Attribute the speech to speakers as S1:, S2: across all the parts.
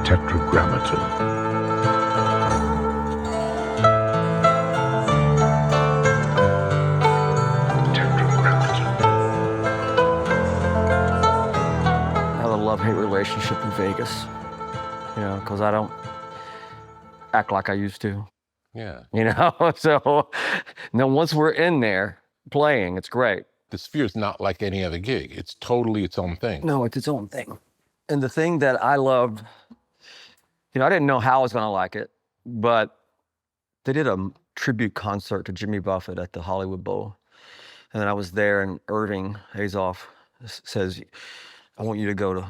S1: Tetragrammaton.
S2: I have a love-hate relationship in Vegas, because I don't act like I used to,
S3: Yeah.
S2: So now once we're in there playing, it's great.
S3: The Sphere is not like any other gig. It's totally its own thing.
S2: No, it's its own thing. And the thing that I loved, I didn't know how I was going to like it, but they did a tribute concert to Jimmy Buffett at the Hollywood Bowl. And then I was there, and Irving Azoff says, I want you to go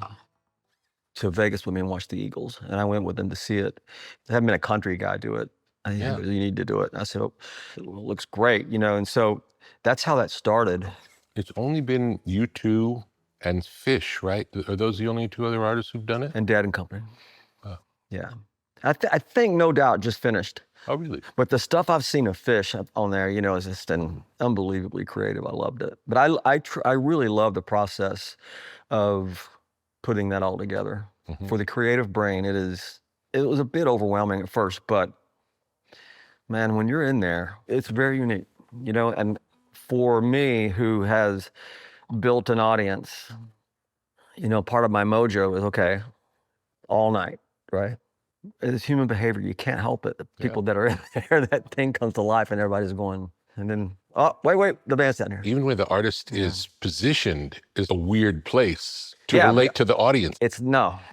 S2: to Vegas with me and watch the Eagles. And I went with them to see it. I haven't been a country guy do it. You need to do it. And I said, oh, it looks great, and so that's how that started.
S3: It's only been you two and Fish, right? Are those the only two other artists who've done it?
S2: And Dad and Company.
S3: Oh.
S2: Yeah. I think No Doubt just finished.
S3: Oh, really?
S2: But the stuff I've seen of Fish on there, is just unbelievably creative. I loved it. But I really love the process of putting that all together. Mm-hmm. For the creative brain, it was a bit overwhelming at first, but man, when you're in there, it's very unique, and for me, who has built an audience, part of my mojo is, okay, all night, right? It's human behavior. You can't help it. The people that are in there, that thing comes to life and everybody's going, and then, oh, wait, the band's down here.
S3: Even where the artist is positioned is a weird place to relate to the audience.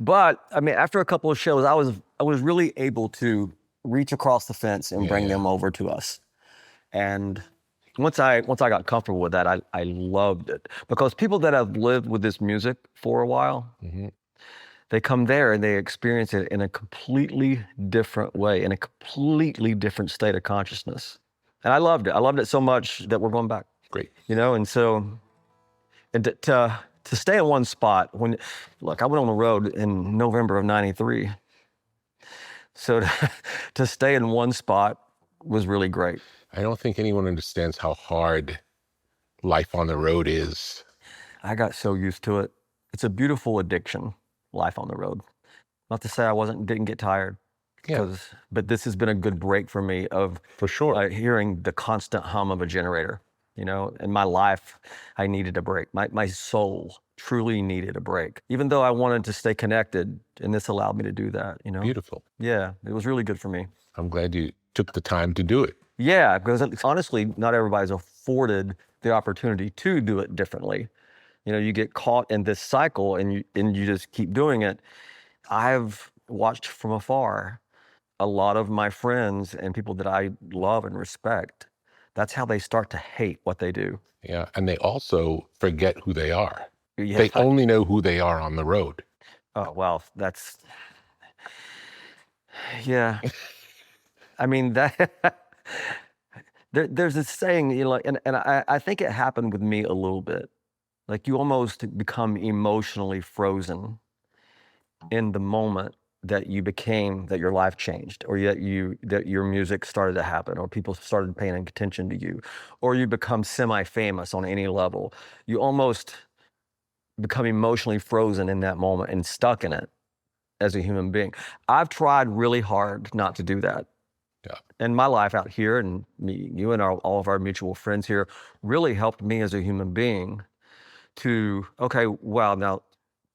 S2: But I mean, after a couple of shows, I was really able to reach across the fence and bring them over to us. And once I got comfortable with that, I loved it, because people that have lived with this music for a while, they come there and they experience it in a completely different way, in a completely different state of consciousness. And I loved it. I loved it so much that we're going back.
S3: Great.
S2: And so, and to stay in one spot, I went on the road in November of '93. So to stay in one spot was really great.
S3: I don't think anyone understands how hard life on the road is.
S2: I got so used to it. It's a beautiful addiction, life on the road. Not to say I didn't get tired, but this has been a good break for me of,
S3: for sure,
S2: hearing the constant hum of a generator. In my life, I needed a break. My soul truly needed a break, even though I wanted to stay connected, and this allowed me to do that.
S3: Beautiful.
S2: Yeah, it was really good for me.
S3: I'm glad you took the time to do it.
S2: Yeah, because honestly, not everybody's afforded the opportunity to do it differently. You get caught in this cycle and you just keep doing it. I've watched from afar a lot of my friends and people that I love and respect. That's how they start to hate what they do.
S3: Yeah, and they also forget who they are.
S2: Yeah.
S3: They only know who they are on the road.
S2: Oh, well, yeah. I mean, there's this saying, and I think it happened with me a little bit. Like, you almost become emotionally frozen in the moment that your life changed, or that your music started to happen, or people started paying attention to you, or you become semi-famous on any level. You almost become emotionally frozen in that moment and stuck in it as a human being. I've tried really hard not to do that.
S3: Yeah.
S2: And my life out here, and you and all of our mutual friends here, really helped me as a human being to, okay, well, now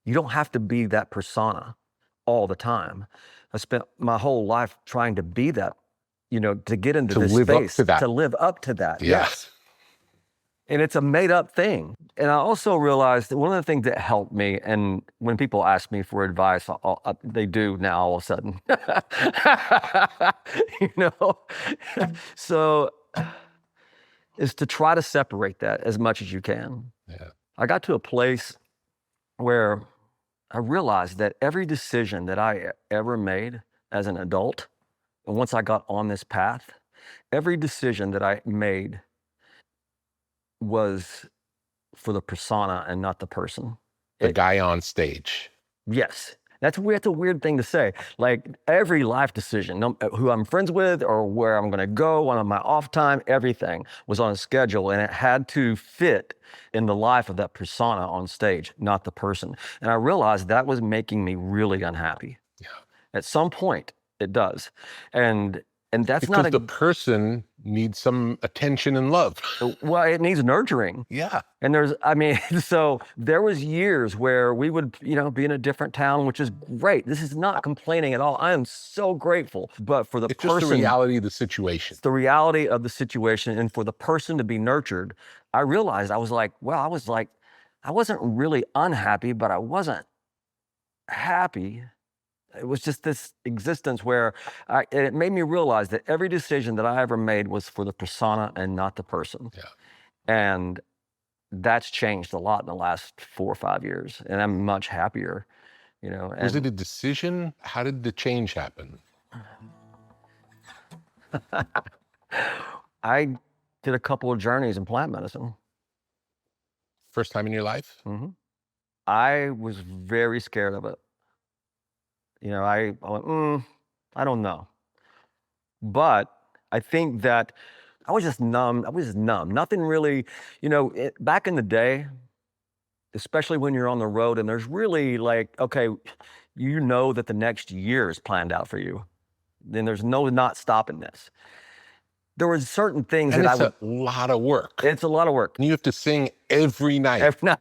S2: you don't have to be that persona all the time. I spent my whole life trying to be that, to get into this space, to live up to that.
S3: Yes.
S2: And it's a made up thing. And I also realized that one of the things that helped me, and when people ask me for advice, they do now all of a sudden, so is to try to separate that as much as you can.
S3: Yeah.
S2: I got to a place where I realized that every decision that I ever made as an adult, and once I got on this path, every decision that I made was for the persona and not the person.
S3: The guy on stage.
S2: Yes. That's a weird thing to say. Like, every life decision, who I'm friends with or where I'm going to go on my off time, everything was on a schedule, and it had to fit in the life of that persona on stage, not the person. And I realized that was making me really unhappy.
S3: Yeah.
S2: At some point, it does. And that's
S3: Because
S2: not
S3: the person needs some attention and love.
S2: well, it needs nurturing.
S3: Yeah.
S2: And so there was years where we would, be in a different town, which is great. This is not complaining at all. I am so grateful. But for the
S3: It's
S2: person,
S3: just the reality of the situation.
S2: it's the reality of the situation, and for the person to be nurtured, I realized I wasn't really unhappy, but I wasn't happy. It was just this existence where it made me realize that every decision that I ever made was for the persona and not the person.
S3: Yeah.
S2: And that's changed a lot in the last 4 or 5 years, and I'm much happier,
S3: Was it a decision? How did the change happen?
S2: I did a couple of journeys in plant medicine.
S3: First time in your life?
S2: hmm I was very scared of it. I went, I don't know. But I think that I was just numb. Nothing really, back in the day, especially when you're on the road and there's really okay, that the next year is planned out for you. Then there's not stopping this. There were certain things
S3: And
S2: that
S3: it's a lot of work.
S2: it's a lot of work.
S3: And you have to sing every night.
S2: Every night,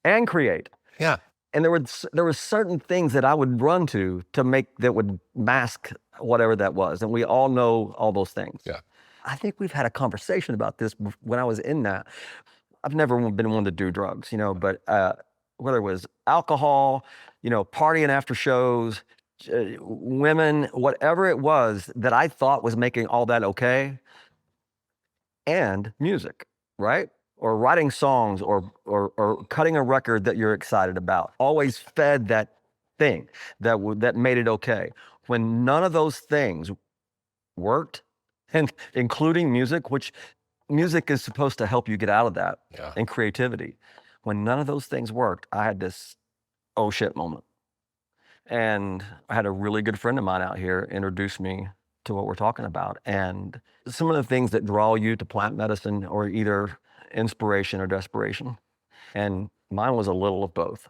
S2: and create.
S3: Yeah.
S2: And there were certain things that I would run to make that would mask whatever that was. And we all know all those things.
S3: Yeah.
S2: I think we've had a conversation about this when I was in that. I've never been one to do drugs, but whether it was alcohol, partying after shows, women, whatever it was that I thought was making all that okay, and music, right? Or writing songs or cutting a record that you're excited about, always fed that thing that made it okay. When none of those things worked, and including music, which music is supposed to help you get out of that,
S3: Yeah.
S2: and creativity. When none of those things worked, I had this oh shit moment. And I had a really good friend of mine out here introduce me to what we're talking about. And some of the things that draw you to plant medicine are either inspiration or desperation. And mine was a little of both.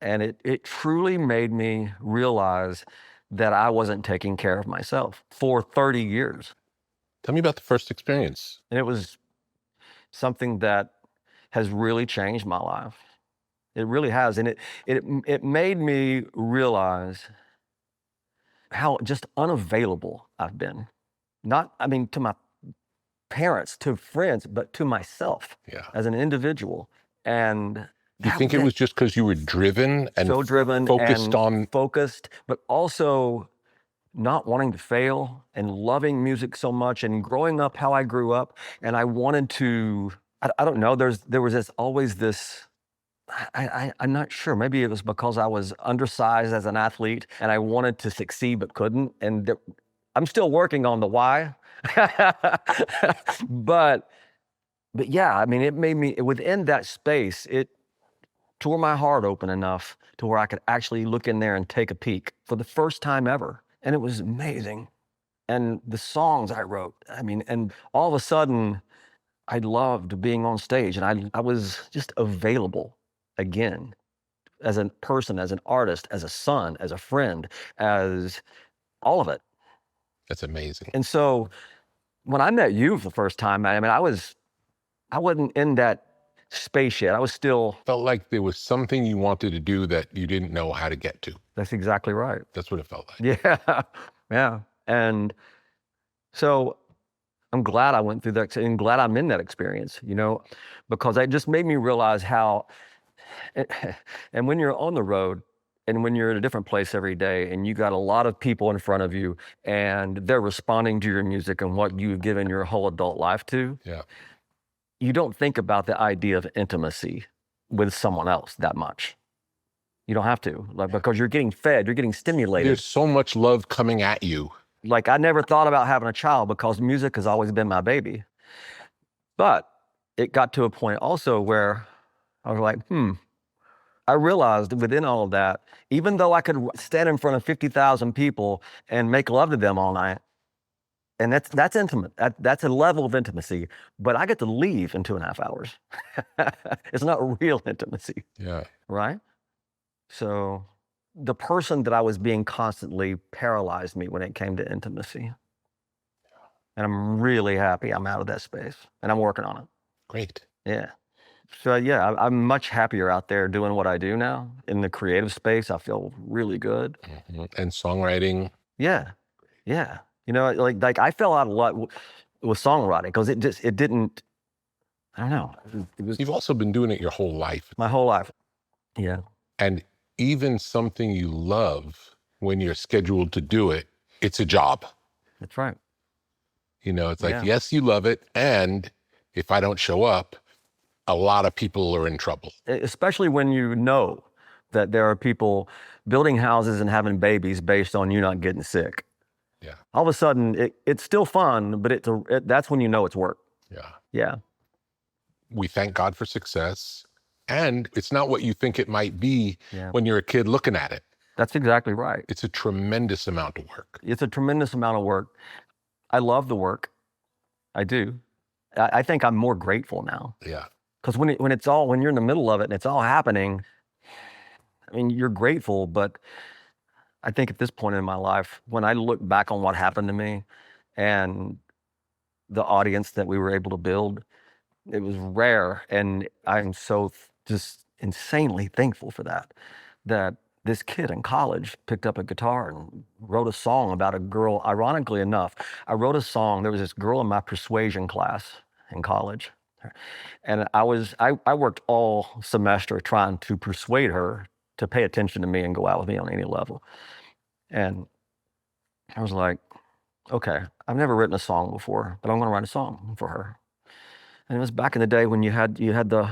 S2: And it truly made me realize that I wasn't taking care of myself for 30 years.
S3: Tell me about the first experience.
S2: And it was something that has really changed my life. It really has. And it made me realize how just unavailable I've been. To my parents, to friends, but to myself
S3: Yeah.
S2: as an individual. And
S3: Do you think it was just because you were driven and
S2: so driven
S3: focused
S2: and
S3: on?
S2: focused, but also not wanting to fail and loving music so much and growing up how I grew up. And I wanted to, I don't know, there was always this, I'm not sure. Maybe it was because I was undersized as an athlete and I wanted to succeed but couldn't. And I'm still working on the why. but yeah, it made me, within that space, it tore my heart open enough to where I could actually look in there and take a peek for the first time ever. And it was amazing. And the songs I wrote, and all of a sudden, I loved being on stage and I was just available again as a person, as an artist, as a son, as a friend, as all of it.
S3: That's amazing.
S2: And so when I met you for the first time, I wasn't in that space yet. I was still.
S3: Felt like there was something you wanted to do that you didn't know how to get to.
S2: That's exactly right.
S3: That's what it felt like.
S2: Yeah. Yeah. And so I'm glad I went through that and glad I'm in that experience, because it just made me realize how, and when you're on the road and when you're in a different place every day and you got a lot of people in front of you and they're responding to your music and what you've given your whole adult life to,
S3: Yeah.
S2: you don't think about the idea of intimacy with someone else that much. You don't have to, because you're getting fed, you're getting stimulated.
S3: There's so much love coming at you.
S2: I never thought about having a child because music has always been my baby. But it got to a point also where I was like, I realized within all of that, even though I could stand in front of 50,000 people and make love to them all night, and that's intimate. That's a level of intimacy, but I get to leave in 2.5 hours. It's not real intimacy,
S3: Yeah.
S2: right? So the person that I was being constantly paralyzed me when it came to intimacy. And I'm really happy I'm out of that space, and I'm working on it.
S3: Great.
S2: Yeah. So yeah, I'm much happier out there doing what I do now in the creative space. I feel really good.
S3: And songwriting.
S2: Yeah, yeah. You know, like I fell out a lot with songwriting because it didn't. I don't know. It was
S3: You've also been doing it your whole life.
S2: my whole life. Yeah,
S3: And even something you love, when you're scheduled to do it, it's a job.
S2: that's right.
S3: You know, it's like,
S2: Yeah.
S3: yes, you love it. And if I don't show up, a lot of people are in trouble.
S2: Especially when you know that there are people building houses and having babies based on you not getting sick.
S3: Yeah.
S2: All of a sudden, it's still fun, but that's when you know it's work.
S3: Yeah.
S2: Yeah.
S3: We thank God for success. And it's not what you think it might be
S2: Yeah.
S3: when you're a kid looking at it.
S2: That's exactly right.
S3: It's a tremendous amount of work.
S2: It's a tremendous amount of work. I love the work. I do. I think I'm more grateful now.
S3: Yeah.
S2: Because when you're in the middle of it and it's all happening, I mean, you're grateful, but I think at this point in my life, when I look back on what happened to me and the audience that we were able to build, it was rare. And I'm so just insanely thankful for that this kid in college picked up a guitar and wrote a song about a girl. Ironically enough, I wrote a song. There was this girl in my persuasion class in college. And I worked all semester trying to persuade her to pay attention to me and go out with me on any level. And I was like, okay, I've never written a song before, but I'm going to write a song for her. And it was back in the day when you had the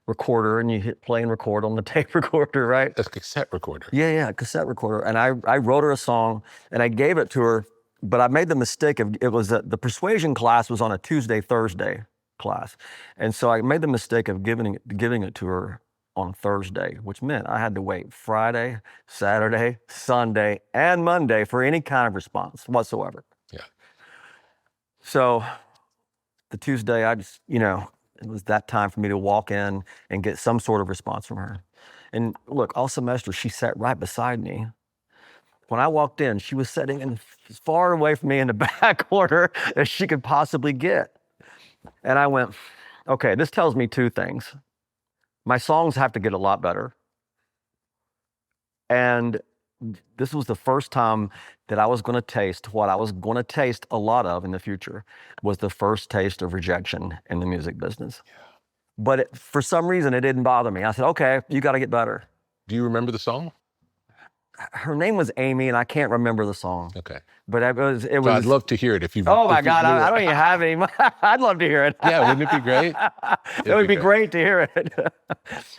S2: recorder and you hit play and record on the tape recorder, right?
S3: A cassette recorder.
S2: Yeah, cassette recorder. And I wrote her a song and I gave it to her, but I made the mistake of, it was the persuasion class was on a Tuesday, Thursday class. And so I made the mistake of giving it to her on Thursday, which meant I had to wait Friday, Saturday, Sunday, and Monday for any kind of response whatsoever.
S3: Yeah.
S2: So the Tuesday, I just, it was that time for me to walk in and get some sort of response from her. And look, all semester, she sat right beside me. When I walked in, she was sitting as far away from me in the back corner as she could possibly get. And I went, okay, this tells me two things. My songs have to get a lot better. And this was the first time that I was going to taste what I was going to taste a lot of in the future, was the first taste of rejection in the music business. Yeah. But for some reason, it didn't bother me. I said, okay, you got to get better.
S3: Do you remember the song?
S2: Her name was Amy, and I can't remember the song.
S3: Okay.
S2: But it was.
S3: So I'd love to hear it if you.
S2: Oh my God, I don't even have any. I'd love to hear it.
S3: Yeah, wouldn't it be great?
S2: It would be great to hear it.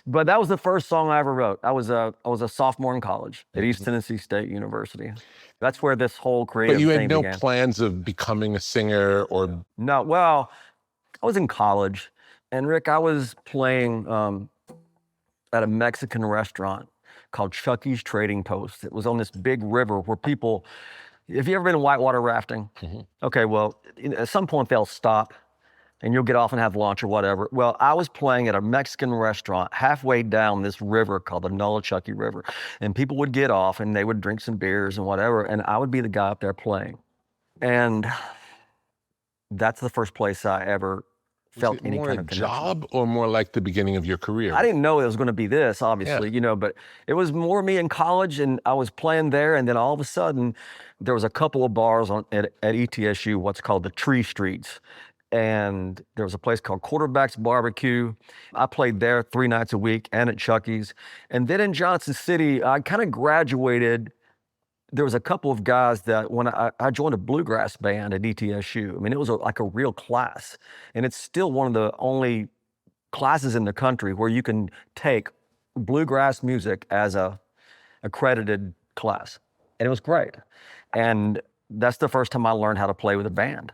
S2: But that was the first song I ever wrote. I was a sophomore in college at East Tennessee State University. That's where this whole creative
S3: thing began. But you had
S2: began.
S3: no plans of becoming a singer or.
S2: No. Well, I was in college, and Rick, I was playing at a Mexican restaurant called Chucky's Trading Post. It was on this big river where people, have you ever been whitewater rafting? Mm-hmm. Okay, well, at some point they'll stop and you'll get off and have lunch or whatever. Well, I was playing at a Mexican restaurant halfway down this river called the Nolichucky River. And people would get off and they would drink some beers and whatever. And I would be the guy up there playing. And that's the first place I ever felt any kind of connection.
S3: More a job or more like the beginning of your career?
S2: I didn't know it was going to be this, obviously, but it was more me in college, and I was playing there, and then all of a sudden, there was a couple of bars at ETSU, what's called the Tree Streets, and there was a place called Quarterback's Barbecue. I played there 3 nights a week, and at Chucky's, and then in Johnson City, I kind of graduated. There was a couple of guys that when I joined a bluegrass band at ETSU, I mean, it was like a real class. And it's still one of the only classes in the country where you can take bluegrass music as a accredited class. And it was great. And that's the first time I learned how to play with a band.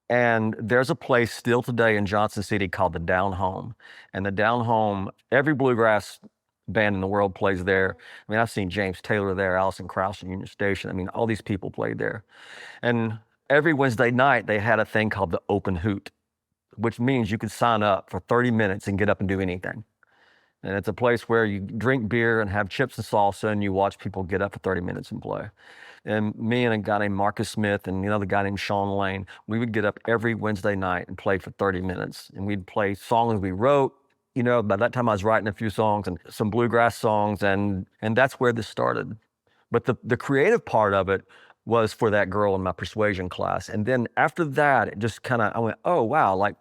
S2: And there's a place still today in Johnson City called the Down Home. And the Down Home, every bluegrass band in the world plays there. I mean, I've seen James Taylor there, Alison Krauss in Union Station. I mean, all these people played there. And every Wednesday night, they had a thing called the Open Hoot, which means you could sign up for 30 minutes and get up and do anything. And it's a place where you drink beer and have chips and salsa and you watch people get up for 30 minutes and play. And me and a guy named Marcus Smith and another guy named Sean Lane, we would get up every Wednesday night and play for 30 minutes. And we'd play songs we wrote. You know, by that time I was writing a few songs and some bluegrass songs, and that's where this started. But the creative part of it was for that girl in my persuasion class. And then after that, it just kind of, I went, oh, wow, like,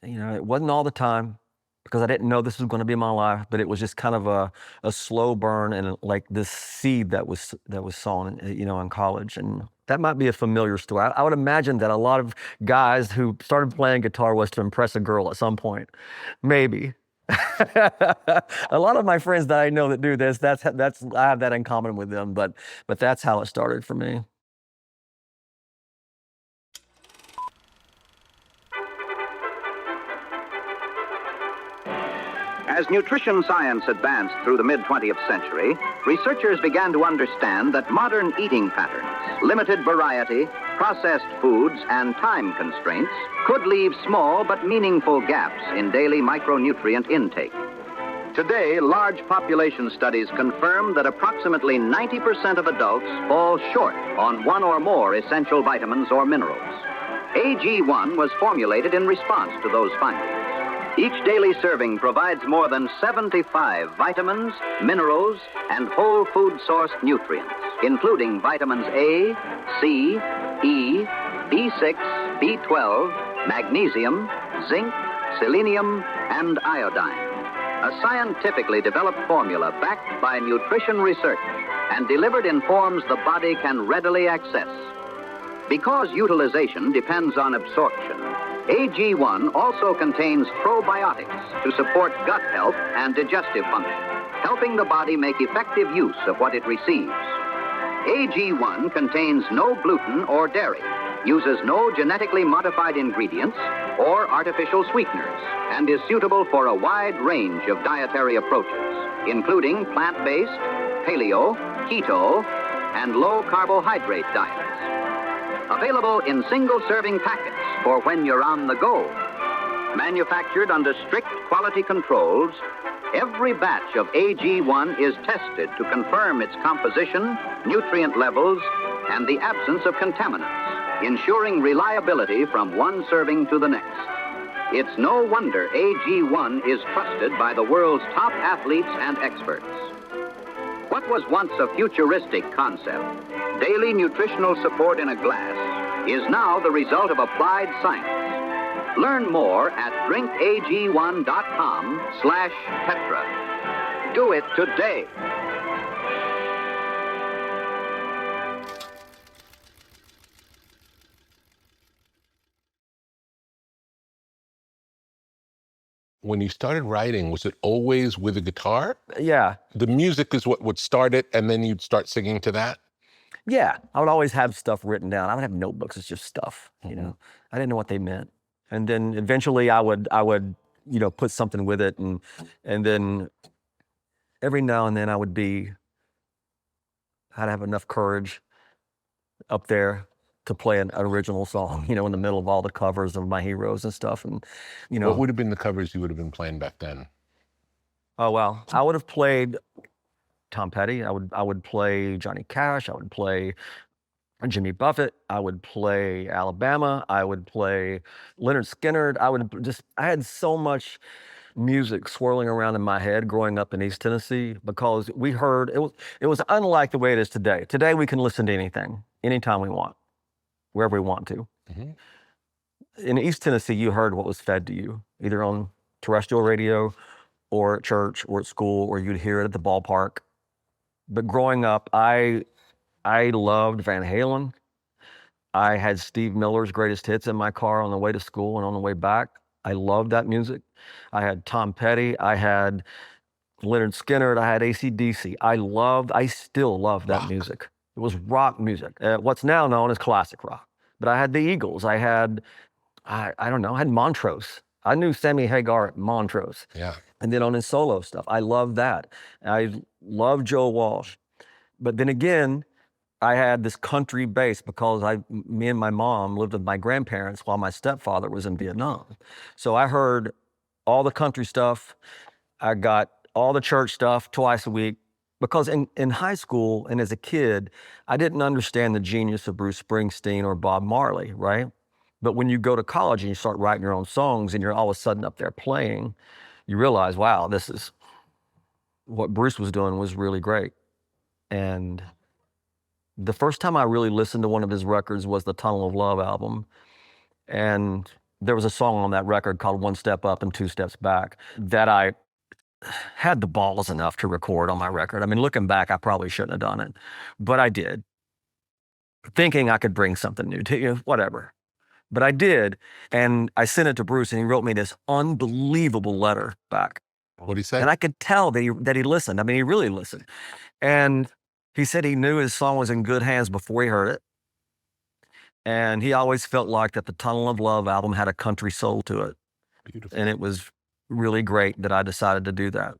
S2: you know, it wasn't all the time because I didn't know this was going to be my life, but it was just kind of a slow burn and like this seed that was sown, you know, in college. And that might be a familiar story. I would imagine that a lot of guys who started playing guitar was to impress a girl at some point, maybe. A lot of my friends that I know that do this, that's I have that in common with them, but that's how it started for me.
S1: As nutrition science advanced through the mid-20th century, researchers began to understand that modern eating patterns, limited variety, processed foods, and time constraints could leave small but meaningful gaps in daily micronutrient intake. Today, large population studies confirm that approximately 90% of adults fall short on one or more essential vitamins or minerals. AG1 was formulated in response to those findings. Each daily serving provides more than 75 vitamins, minerals, and whole food sourced nutrients, including vitamins A, C, E, B6, B12, magnesium, zinc, selenium, and iodine. A scientifically developed formula backed by nutrition research and delivered in forms the body can readily access. Because utilization depends on absorption, AG1 also contains probiotics to support gut health and digestive function, helping the body make effective use of what it receives. AG1 contains no gluten or dairy, uses no genetically modified ingredients or artificial sweeteners, and is suitable for a wide range of dietary approaches, including plant-based, paleo, keto, and low-carbohydrate diets. Available in single-serving packets for when you're on the go. Manufactured under strict quality controls, every batch of AG1 is tested to confirm its composition, nutrient levels, and the absence of contaminants, ensuring reliability from one serving to the next. It's no wonder AG1 is trusted by the world's top athletes and experts. What was once a futuristic concept, daily nutritional support in a glass, is now the result of applied science. Learn more at drinkag1.com/Petra. Do it today.
S3: When you started writing, was it always with a guitar?
S2: Yeah.
S3: The music is what would start it, and then you'd start singing to that?
S2: Yeah, I would always have stuff written down. I would have notebooks. It's just stuff, you know. I didn't know what they meant. And then eventually I would, you know, put something with it, and then every now and then I'd have enough courage up there to play an original song, you know, in the middle of all the covers of my heroes and stuff. And, you know.
S3: What would have been the covers you would have been playing back then?
S2: Oh, wow. I would have played Tom Petty. I would play Johnny Cash. I would play Jimmy Buffett. I would play Alabama. I would play Leonard Skinner. I had so much music swirling around in my head growing up in East Tennessee, because we heard, it was unlike the way it is today. Today we can listen to anything, anytime we want, wherever we want to.
S3: Mm-hmm.
S2: In East Tennessee, you heard what was fed to you, either on terrestrial radio or at church or at school, or you'd hear it at the ballpark. But growing up, I loved Van Halen. I had Steve Miller's greatest hits in my car on the way to school and on the way back. I loved that music. I had Tom Petty. I had Leonard Skinner. I had AC/DC. I still love that music. It was rock music. What's now known as classic rock. But I had the Eagles. I had, I don't know, I had Montrose. I knew Sammy Hagar at Montrose.
S3: Yeah.
S2: And then on his solo stuff, I loved that. I loved Joe Walsh. But then again, I had this country base because me and my mom lived with my grandparents while my stepfather was in Vietnam. So I heard all the country stuff. I got all the church stuff twice a week. Because in high school and as a kid, I didn't understand the genius of Bruce Springsteen or Bob Marley, right? But when you go to college and you start writing your own songs and you're all of a sudden up there playing, you realize, wow, this is what Bruce was doing was really great. And the first time I really listened to one of his records was the Tunnel of Love album. And there was a song on that record called One Step Up and Two Steps Back that I had the balls enough to record on my record. I mean, looking back, I probably shouldn't have done it, but I did, thinking I could bring something new to you, whatever. But I did, and I sent it to Bruce, and he wrote me this unbelievable letter back.
S3: What did he say?
S2: And I could tell that he listened. I mean, he really listened. And he said he knew his song was in good hands before he heard it. And he always felt like that the Tunnel of Love album had a country soul to it.
S3: Beautiful.
S2: And it was really great that I decided to do that.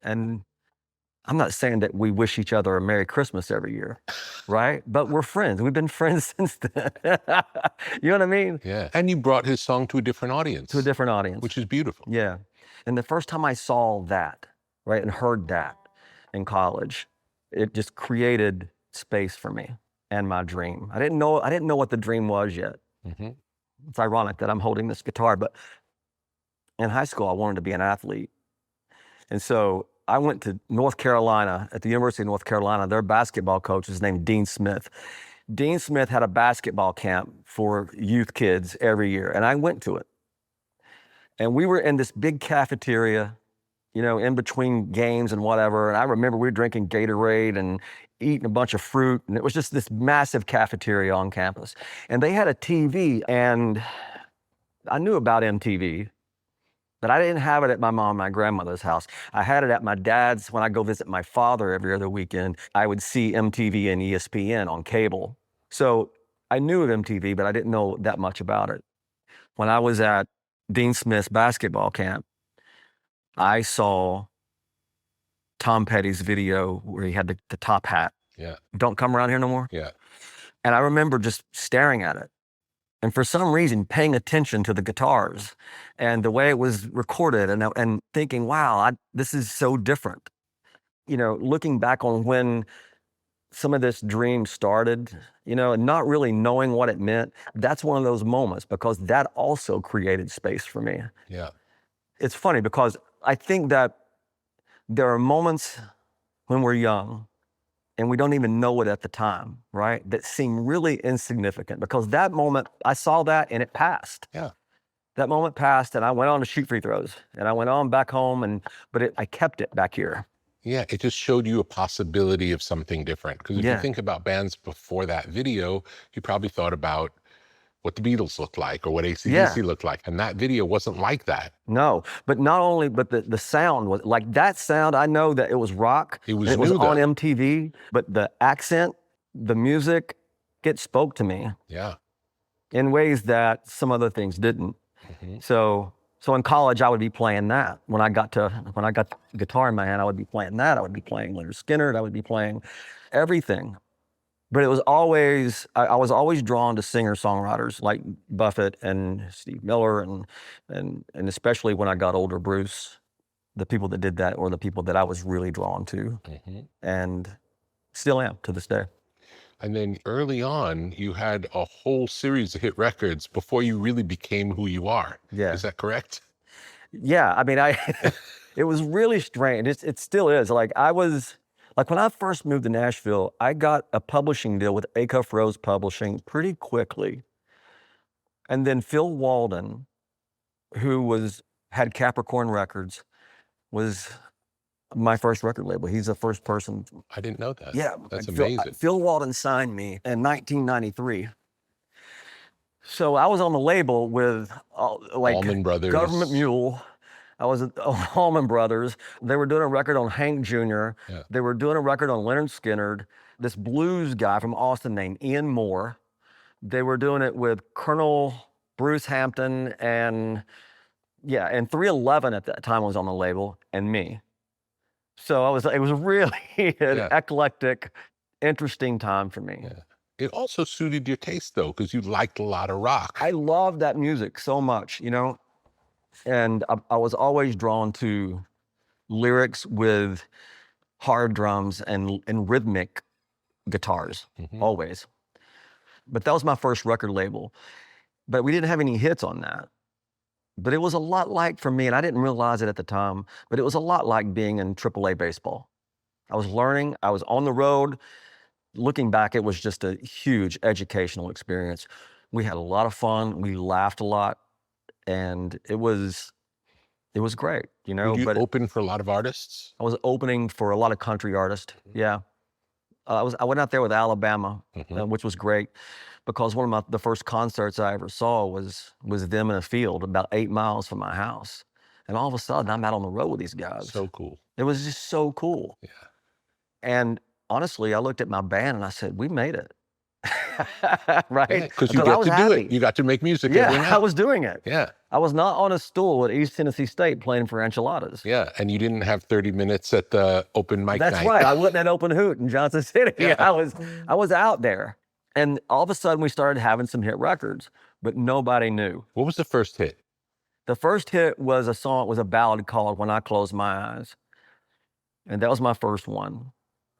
S2: And I'm not saying that we wish each other a Merry Christmas every year, right? But we're friends. We've been friends since then. You know what I mean?
S3: Yeah. And you brought his song to a different audience.
S2: To a different audience.
S3: Which is beautiful.
S2: Yeah. And the first time I saw that, right, and heard that in college, it just created space for me and my dream. I didn't know what the dream was yet.
S3: Mm-hmm.
S2: It's ironic that I'm holding this guitar, but in high school, I wanted to be an athlete. And so I went to North Carolina, at the University of North Carolina. Their basketball coach is named Dean Smith. Dean Smith had a basketball camp for youth kids every year, and I went to it. And we were in this big cafeteria, you know, in between games and whatever. And I remember we were drinking Gatorade and eating a bunch of fruit. And it was just this massive cafeteria on campus. And they had a TV, and I knew about MTV. But I didn't have it at my mom and my grandmother's house. I had it at my dad's. When I go visit my father every other weekend, I would see MTV and ESPN on cable. So I knew of MTV, but I didn't know that much about it. When I was at Dean Smith's basketball camp, I saw Tom Petty's video where he had the top hat.
S3: Yeah.
S2: Don't come around here no more.
S3: Yeah.
S2: And I remember just staring at it. And for some reason, paying attention to the guitars and the way it was recorded and thinking, wow, this is so different. You know, looking back on when some of this dream started, you know, and not really knowing what it meant, that's one of those moments because that also created space for me.
S3: Yeah.
S2: It's funny because I think that there are moments when we're young and we don't even know it at the time, right? That seem really insignificant because that moment, I saw that and it passed.
S3: Yeah.
S2: That moment passed and I went on to shoot free throws and I went on back home but I kept it back here.
S3: Yeah, it just showed you a possibility of something different. Because if you think about bands before that video, you probably thought about what the Beatles looked like or what AC/DC looked like. And that video wasn't like that.
S2: No, but not only, but the sound was like that sound. I know that it was rock.
S3: It was
S2: on MTV, but the accent, the music, it spoke to me.
S3: Yeah.
S2: In ways that some other things didn't. Mm-hmm. So in college, I would be playing that. When I got the guitar in my hand, I would be playing that. I would be playing Leonard Skinner. I would be playing everything. But it was always, I was always drawn to singer-songwriters like Buffett and Steve Miller and especially when I got older, Bruce, the people that did that were the people that I was really drawn to and still am to this day.
S3: And then early on, you had a whole series of hit records before you really became who you are.
S2: Yeah.
S3: Is that correct?
S2: Yeah, I mean, it was really strange. It still is. Like when I first moved to Nashville, I got a publishing deal with Acuff Rose Publishing pretty quickly. And then Phil Walden, who had Capricorn Records, was my first record label. He's the first person.
S3: I didn't know that.
S2: Yeah.
S3: That's amazing.
S2: Phil Walden signed me in 1993. So I was on the label with
S3: Allman Brothers.
S2: Government Mule. I was at Allman Brothers. They were doing a record on Hank Jr.
S3: Yeah.
S2: They were doing a record on Leonard Skinner. This blues guy from Austin named Ian Moore. They were doing it with Colonel Bruce Hampton and 311 at that time was on the label and me. So it was really an eclectic, interesting time for me.
S3: Yeah. It also suited your taste though, because you liked a lot of rock.
S2: I loved that music so much, you know? And I was always drawn to lyrics with hard drums and rhythmic guitars, always. But that was my first record label. But we didn't have any hits on that. But it was a lot like, for me, and I didn't realize it at the time, but it was a lot like being in AAA baseball. I was learning, I was on the road. Looking back, it was just a huge educational experience. We had a lot of fun, we laughed a lot, and it was great, you know.
S3: Were you
S2: but
S3: open for a lot of artists?
S2: I was opening for a lot of country artists, yeah. I went out there with Alabama, which was great, because one of the first concerts I ever saw was them in a field about 8 miles from my house. And all of a sudden, I'm out on the road with these guys.
S3: So cool.
S2: It was just so cool.
S3: Yeah.
S2: And honestly, I looked at my band and I said, we made it. Right?
S3: Because you got to do it. You got to make music every night.
S2: I was doing it.
S3: Yeah.
S2: I was not on a stool at East Tennessee State playing for enchiladas.
S3: Yeah, and you didn't have 30 minutes at the open mic night.
S2: That's right. I wasn't at Open Hoot in Johnson City.
S3: Yeah.
S2: I was out there. And all of a sudden, we started having some hit records, but nobody knew.
S3: What was the first hit?
S2: The first hit was a ballad called When I Close My Eyes. And that was my first one.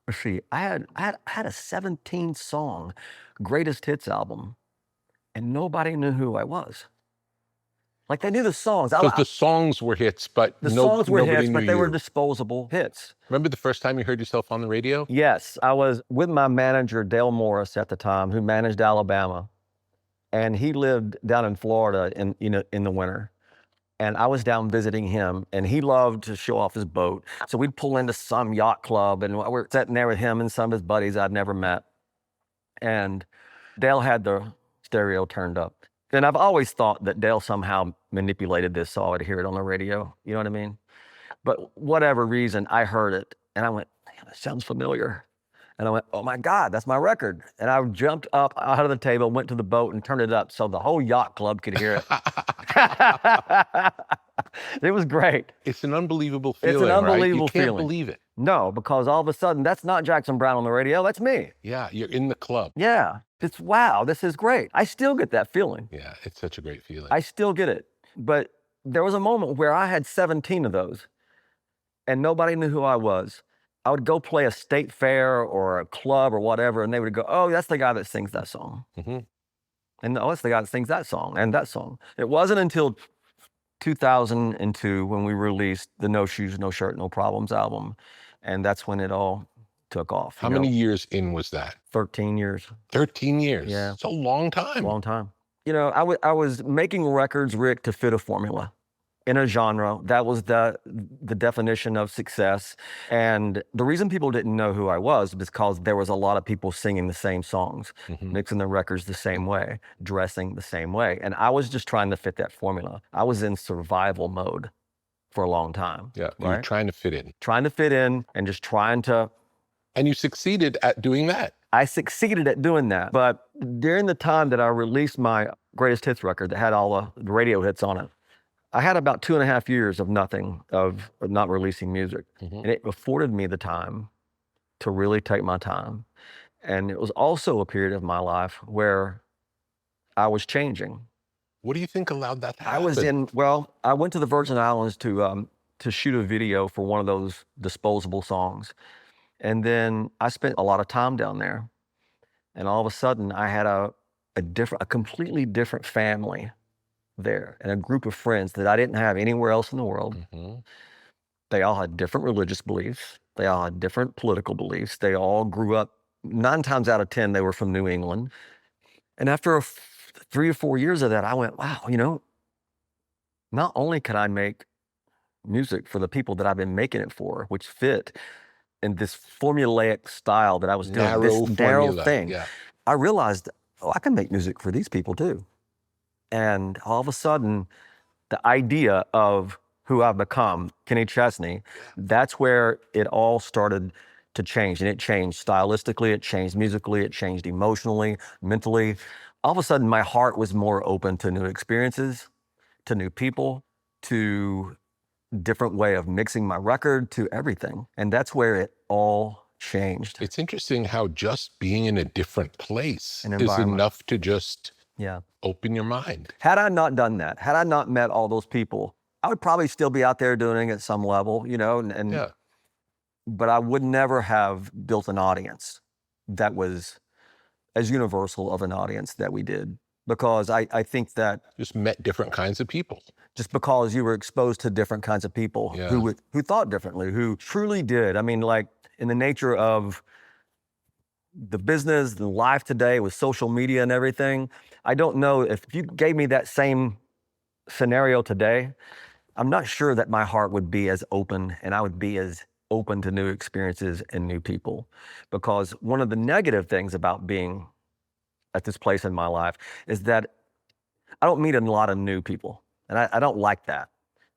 S2: Let's see, I had a 17-song greatest hits album, and nobody knew who I was. Like, they knew the songs.
S3: Because the songs were hits, but
S2: songs were
S3: nobody
S2: hits,
S3: knew
S2: but they
S3: you.
S2: were disposable hits.
S3: Remember the first time you heard yourself on the radio?
S2: Yes, I was with my manager, Dale Morris, at the time, who managed Alabama. And he lived down in Florida in the winter. And I was down visiting him, and he loved to show off his boat. So we'd pull into some yacht club, and we're sitting there with him and some of his buddies I'd never met. And Dale had the stereo turned up. And I've always thought that Dale somehow manipulated this so I would hear it on the radio. You know what I mean? But whatever reason, I heard it, and I went, man, that sounds familiar. And I went, oh my God, that's my record. And I jumped up out of the table, went to the boat and turned it up so the whole yacht club could hear it. It was great.
S3: It's an unbelievable feeling,
S2: It's an unbelievable
S3: right? You can't
S2: feeling.
S3: believe it.
S2: No, because all of a sudden, that's not Jackson Browne on the radio, that's me.
S3: Yeah, you're in the club.
S2: Yeah, it's wow, this is great. I still get that feeling.
S3: Yeah, it's such a great feeling.
S2: I still get it. But there was a moment where I had 17 of those, and nobody knew who I was. I would go play a state fair or a club or whatever, and they would go, oh, that's the guy that sings that song. And oh, that's the guy that sings that song and that song. It wasn't until 2002 when we released the No Shoes, No Shirt, No Problems album. And that's when it all took off.
S3: How many years in was that?
S2: 13 years.
S3: 13 years.
S2: Yeah.
S3: It's a long time.
S2: Long time. You know, I was making records, Rick, to fit a formula in a genre. That was the definition of success. And the reason people didn't know who I was because there was a lot of people singing the same songs, mixing the records the same way, dressing the same way. And I was just trying to fit that formula. I was in survival mode for a long time.
S3: Yeah,
S2: right?
S3: you're trying to fit in.
S2: Trying to fit in and just trying to.
S3: And you succeeded at doing that.
S2: I succeeded at doing that. But during the time that I released my greatest hits record that had all the radio hits on it, I had about 2.5 years of nothing, of not releasing music. And it afforded me the time to really take my time. And it was also a period of my life where I was changing.
S3: What do you think allowed that to happen?
S2: I went to the Virgin Islands to shoot a video for one of those Disposable songs. And then I spent a lot of time down there. And all of a sudden I had a completely different family there and a group of friends that I didn't have anywhere else in the world. They all had different religious beliefs. They all had different political beliefs. They all grew up, 9 times out of 10, they were from New England. And after 3 or 4 years of that, I went, wow, you know, not only can I make music for the people that I've been making it for, which fit in this formulaic style that I was doing, this narrow thing, I realized, oh, I can make music for these people too. And all of a sudden, the idea of who I've become, Kenny Chesney, that's where it all started to change. And it changed stylistically, it changed musically, it changed emotionally, mentally. All of a sudden, my heart was more open to new experiences, to new people, to different way of mixing my record, to everything. And that's where it all changed.
S3: It's interesting how just being in a different place is enough to just open your mind.
S2: Had I not done that, had I not met all those people, I would probably still be out there doing it at some level, you know,
S3: Yeah.
S2: but I would never have built an audience that was as universal of an audience that we did, because I think that
S3: Just met different kinds of people.
S2: just because you were exposed to different kinds of people
S3: Yeah.
S2: who thought differently, who truly did. I mean, like in the nature of the business and life today with social media and everything, I don't know if you gave me that same scenario today, I'm not sure that my heart would be as open and I would be as open to new experiences and new people. Because one of the negative things about being at this place in my life is that I don't meet a lot of new people. And I don't like that.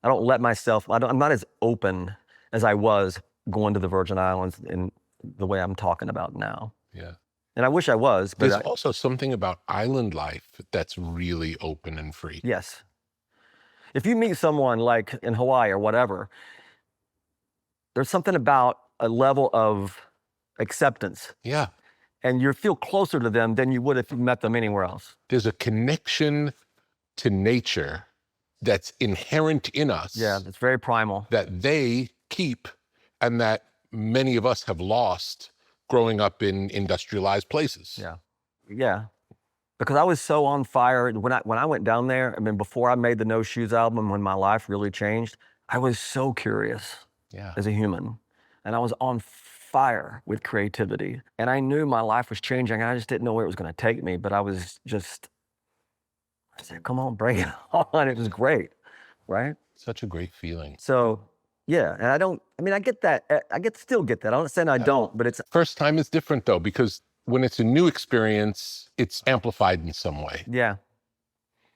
S2: I don't let myself, I'm not as open as I was going to the Virgin Islands in the way I'm talking about now.
S3: Yeah.
S2: And I wish I was, but
S3: There's also something about island life that's really open and free.
S2: yes. If you meet someone like in Hawaii or whatever, there's something about a level of acceptance.
S3: Yeah.
S2: And you feel closer to them than you would if you met them anywhere else.
S3: There's a connection to nature that's inherent in us.
S2: Yeah, it's very primal.
S3: That they keep and that many of us have lost growing up in industrialized places.
S2: Yeah. Yeah. Because I was so on fire when I went down there. I mean, before I made the No Shoes album, when my life really changed, I was so curious as a human. And I was on fire with creativity. And I knew my life was changing. I just didn't know where it was going to take me. But I said, come on, bring it on. It was great, right?
S3: Such a great feeling.
S2: So, yeah. And I get that. Still get that. I'm not saying I don't, but it's.
S3: First time is different though, because when it's a new experience, it's amplified in some way.
S2: Yeah.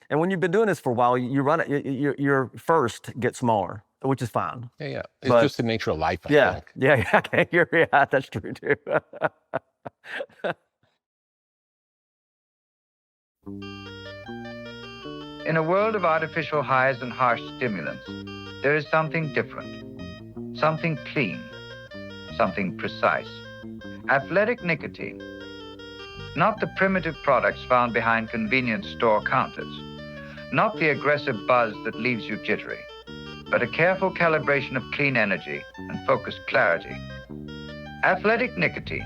S2: And when you've been doing this for a while, you run it, your first gets smaller, which is fine.
S3: Yeah. It's just the nature of life, I think.
S2: Yeah. Okay. Yeah, that's true too.
S4: In a world of artificial highs and harsh stimulants, there is something different, something clean, something precise. Athletic nicotine. Not the primitive products found behind convenience store counters. Not the aggressive buzz that leaves you jittery, but a careful calibration of clean energy and focused clarity. Athletic nicotine.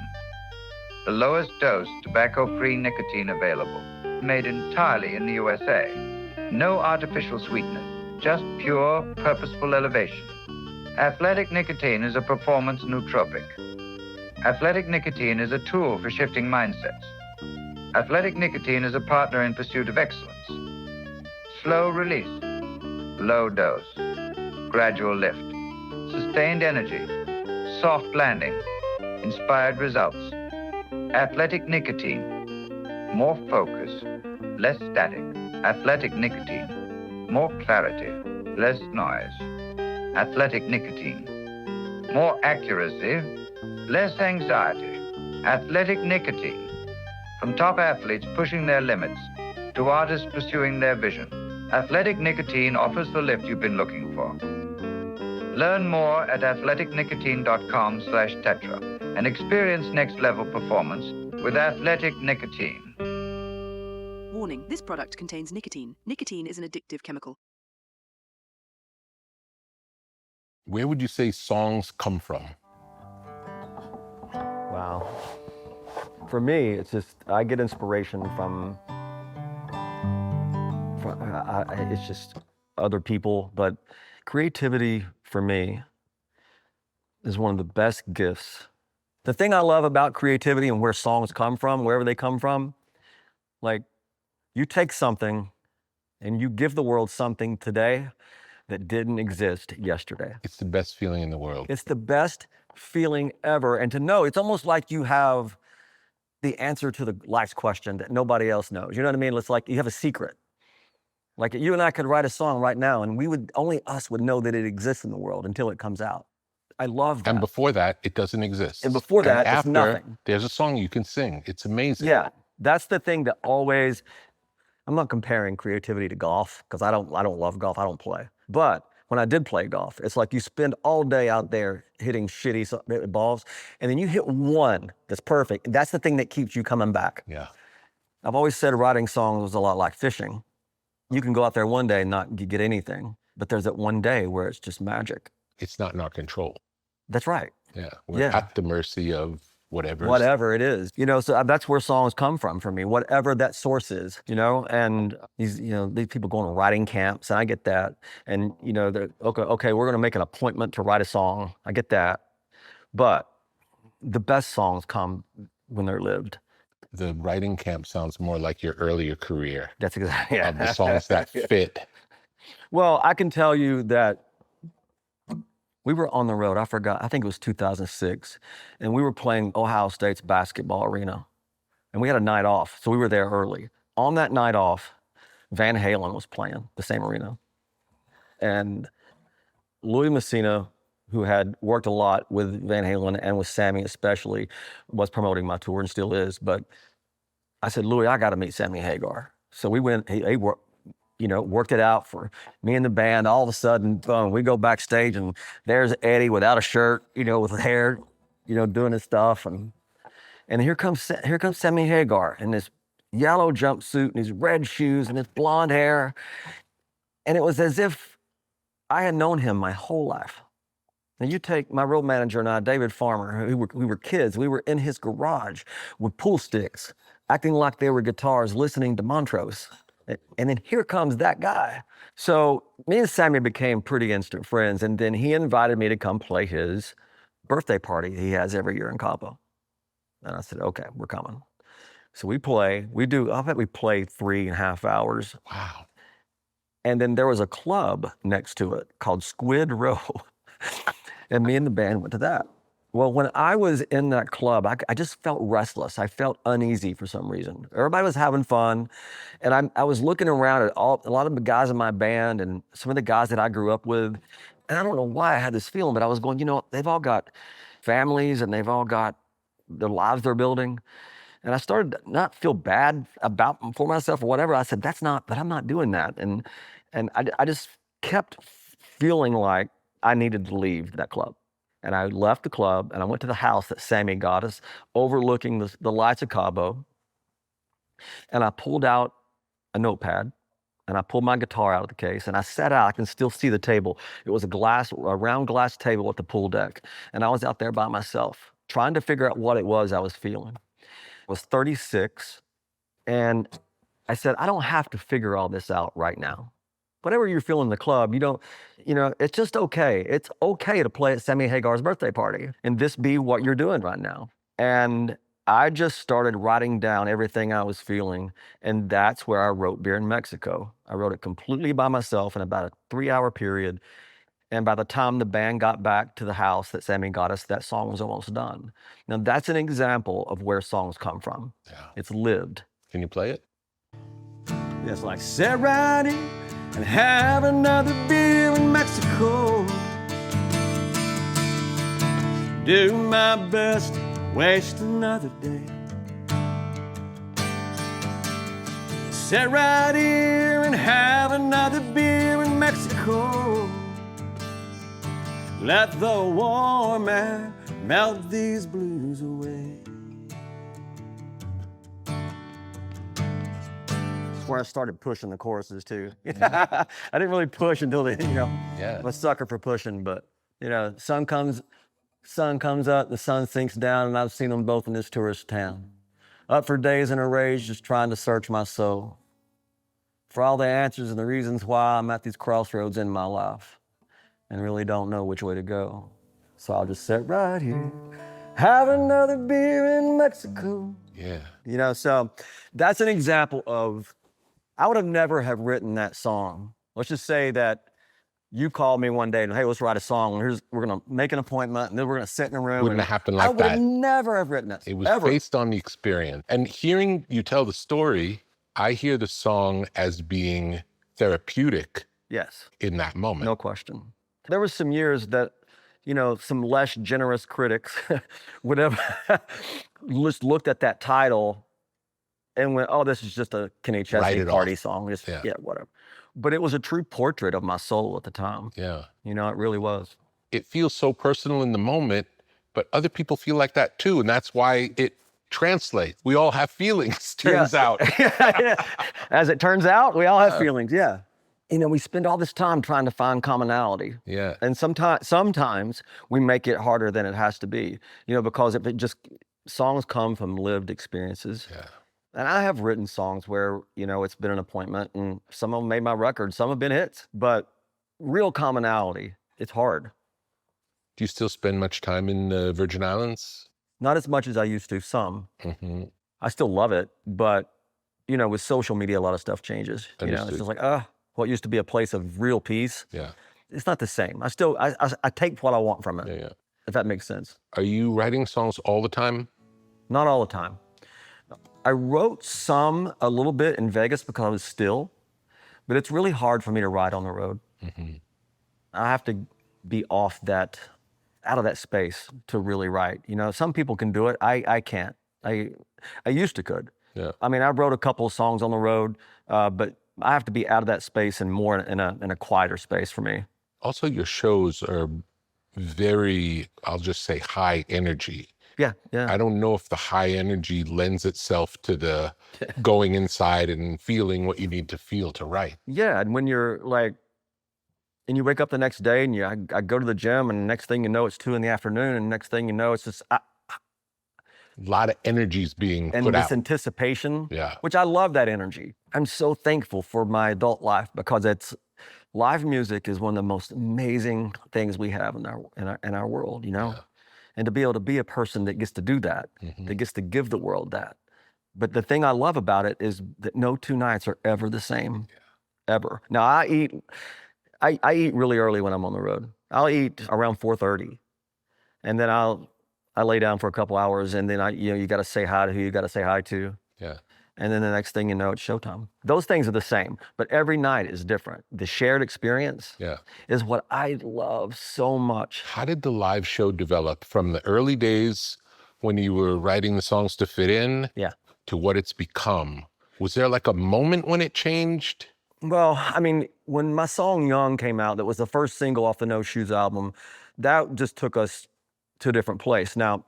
S4: The lowest dose tobacco-free nicotine available. Made entirely in the USA. No artificial sweetener, just pure, purposeful elevation. Athletic nicotine is a performance nootropic. Athletic nicotine is a tool for shifting mindsets. Athletic nicotine is a partner in pursuit of excellence. Slow release, low dose, gradual lift, sustained energy, soft landing, inspired results. Athletic nicotine, more focus, less static. Athletic nicotine, more clarity, less noise. Athletic nicotine, more accuracy, less anxiety. Athletic nicotine, from top athletes pushing their limits to artists pursuing their vision. Athletic nicotine offers the lift you've been looking for. Learn more at athleticnicotine.com/tetra and experience next level performance with Athletic Nicotine.
S5: Warning, this product contains nicotine. Nicotine is an addictive chemical.
S3: Where would you say songs come from?
S2: Wow. For me, it's just, I get inspiration from it's just other people, but creativity for me is one of the best gifts. The thing I love about creativity and where songs come from, wherever they come from, like you take something and you give the world something today that didn't exist yesterday.
S3: It's the best feeling in the world.
S2: It's the best feeling ever. And to know, it's almost like you have the answer to the life's question that nobody else knows. You know what I mean? It's like you have a secret. Like you and I could write a song right now and only us would know that it exists in the world until it comes out. I love that.
S3: And before that, it doesn't exist.
S2: And before that,
S3: and
S2: it's
S3: after,
S2: nothing.
S3: There's a song you can sing. It's amazing.
S2: Yeah, that's the thing that always, I'm not comparing creativity to golf because I don't love golf, I don't play. But when I did play golf, it's like you spend all day out there hitting shitty balls and then you hit one that's perfect. That's the thing that keeps you coming back.
S3: Yeah.
S2: I've always said writing songs was a lot like fishing. You can go out there one day and not get anything. But there's that one day where it's just magic.
S3: It's not in our control.
S2: That's right.
S3: Yeah. We're at the mercy of whatever
S2: it is, so that's where songs come from for me, whatever that source is, and these people going to writing camps, and I get that. And, they're okay, we're going to make an appointment to write a song. I get that. But the best songs come when they're lived.
S3: The writing camp sounds more like your earlier career.
S2: That's exactly,
S3: the songs that fit.
S2: Well, I can tell you that we were on the road. I think it was 2006. And we were playing Ohio State's basketball arena. And we had a night off. So we were there early. On that night off, Van Halen was playing the same arena. And Louis Messina, who had worked a lot with Van Halen and with Sammy especially, was promoting my tour and still is. But I said, Louis, I got to meet Sammy Hagar. So we went, he worked it out for me and the band. All of a sudden, we go backstage and there's Eddie without a shirt, with hair, doing his stuff. And here comes Sammy Hagar in this yellow jumpsuit and his red shoes and his blonde hair. And it was as if I had known him my whole life. Now you take my road manager and I, David Farmer, we were kids. We were in his garage with pool sticks, acting like they were guitars, listening to Montrose. And then here comes that guy. So me and Sammy became pretty instant friends. And then he invited me to come play his birthday party he has every year in Cabo. And I said, okay, we're coming. So I bet we play 3.5 hours.
S3: Wow.
S2: And then there was a club next to it called Squid Row. And me and the band went to that. Well, when I was in that club, I just felt restless. I felt uneasy for some reason. Everybody was having fun. And I was looking around at a lot of the guys in my band and some of the guys that I grew up with. And I don't know why I had this feeling, but I was going, they've all got families and they've all got their lives they're building. And I started to not feel bad for myself or whatever. I said, but I'm not doing that. And I just kept feeling like I needed to leave that club. And I left the club and I went to the house that Sammy got us, overlooking the lights of Cabo. And I pulled out a notepad and I pulled my guitar out of the case and I sat out. I can still see the table. It was a round glass table at the pool deck. And I was out there by myself, trying to figure out what it was I was feeling. I was 36. And I said, I don't have to figure all this out right now. Whatever you're feeling in the club, it's just okay. It's okay to play at Sammy Hagar's birthday party and this be what you're doing right now. And I just started writing down everything I was feeling. And that's where I wrote Beer in Mexico. I wrote it completely by myself in about a 3-hour period. And by the time the band got back to the house that Sammy got us, that song was almost done. Now that's an example of where songs come from.
S3: Yeah.
S2: It's lived.
S3: Can you play it?
S2: It's like, sit right in and have another beer in Mexico. Do my best to waste another day. Sit right here and have another beer in Mexico. Let the warm air melt these blues away. Where I started pushing the choruses too. I didn't really push until I'm a sucker for pushing, but sun comes up, the sun sinks down, and I've seen them both in this tourist town. Up for days in a rage, just trying to search my soul for all the answers and the reasons why I'm at these crossroads in my life and really don't know which way to go. So I'll just sit right here, have another beer in Mexico.
S3: Yeah.
S2: So that's an example of, I would have never have written that song. Let's just say that you called me one day and, hey, let's write a song. We're going to make an appointment and then we're going to sit in a room.
S3: Wouldn't have happened like that.
S2: I would never have written it.
S3: It was
S2: ever.
S3: based on the experience. And hearing you tell the story, I hear the song as being therapeutic.
S2: Yes.
S3: In that moment.
S2: No question. There were some years that, some less generous critics would have just looked at that title and went, oh, this is just a Kenny Chesney party song. Just, whatever. But it was a true portrait of my soul at the time.
S3: Yeah.
S2: It really was.
S3: It feels so personal in the moment, but other people feel like that too. And that's why it translates. We all have feelings, turns out.
S2: As it turns out, we all have feelings, yeah. we spend all this time trying to find commonality.
S3: Yeah.
S2: And sometimes we make it harder than it has to be, because songs come from lived experiences.
S3: Yeah.
S2: And I have written songs where, it's been an appointment and some of them made my record, some have been hits, but real commonality, it's hard.
S3: Do you still spend much time in the Virgin Islands?
S2: Not as much as I used to, some.
S3: Mm-hmm.
S2: I still love it, but, with social media, a lot of stuff changes.
S3: Understood.
S2: It's just like, what used to be a place of real peace.
S3: Yeah.
S2: It's not the same. I take what I want from it,
S3: Yeah.
S2: if that makes sense.
S3: Are you writing songs all the time?
S2: Not all the time. I wrote some a little bit in Vegas because I was still, but it's really hard for me to write on the road.
S3: Mm-hmm.
S2: I have to be out of that space to really write. Some people can do it. I can't. I used to could.
S3: Yeah.
S2: I mean, I wrote a couple of songs on the road, but I have to be out of that space and more in a quieter space for me.
S3: Also, your shows are very, I'll just say, high energy.
S2: Yeah.
S3: I don't know if the high energy lends itself to the going inside and feeling what you need to feel to write.
S2: Yeah, and when you're and you wake up the next day and I go to the gym and next thing you know, it's 2 p.m. and next thing you know, it's just...
S3: A lot of energy's being
S2: and
S3: put
S2: this
S3: out.
S2: Anticipation,
S3: Yeah.
S2: which I love that energy. I'm so thankful for my adult life because live music is one of the most amazing things we have in our world,
S3: Yeah.
S2: And to be able to be a person that gets to do that, that gets to give the world that. But the thing I love about it is that no 2 nights are ever the same, ever. Now I eat really early when I'm on the road. I'll eat around 4:30, and then I lay down for a couple hours, and then you got to say hi to who you got to say hi to.
S3: Yeah.
S2: And then the next thing you know, it's showtime. Those things are the same, but every night is different. The shared experience is what I love so much.
S3: How did the live show develop from the early days when you were writing the songs to fit in to what it's become? Was there like a moment when it changed?
S2: Well, I mean, when my song Young came out, that was the first single off the No Shoes album, that just took us to a different place. Now,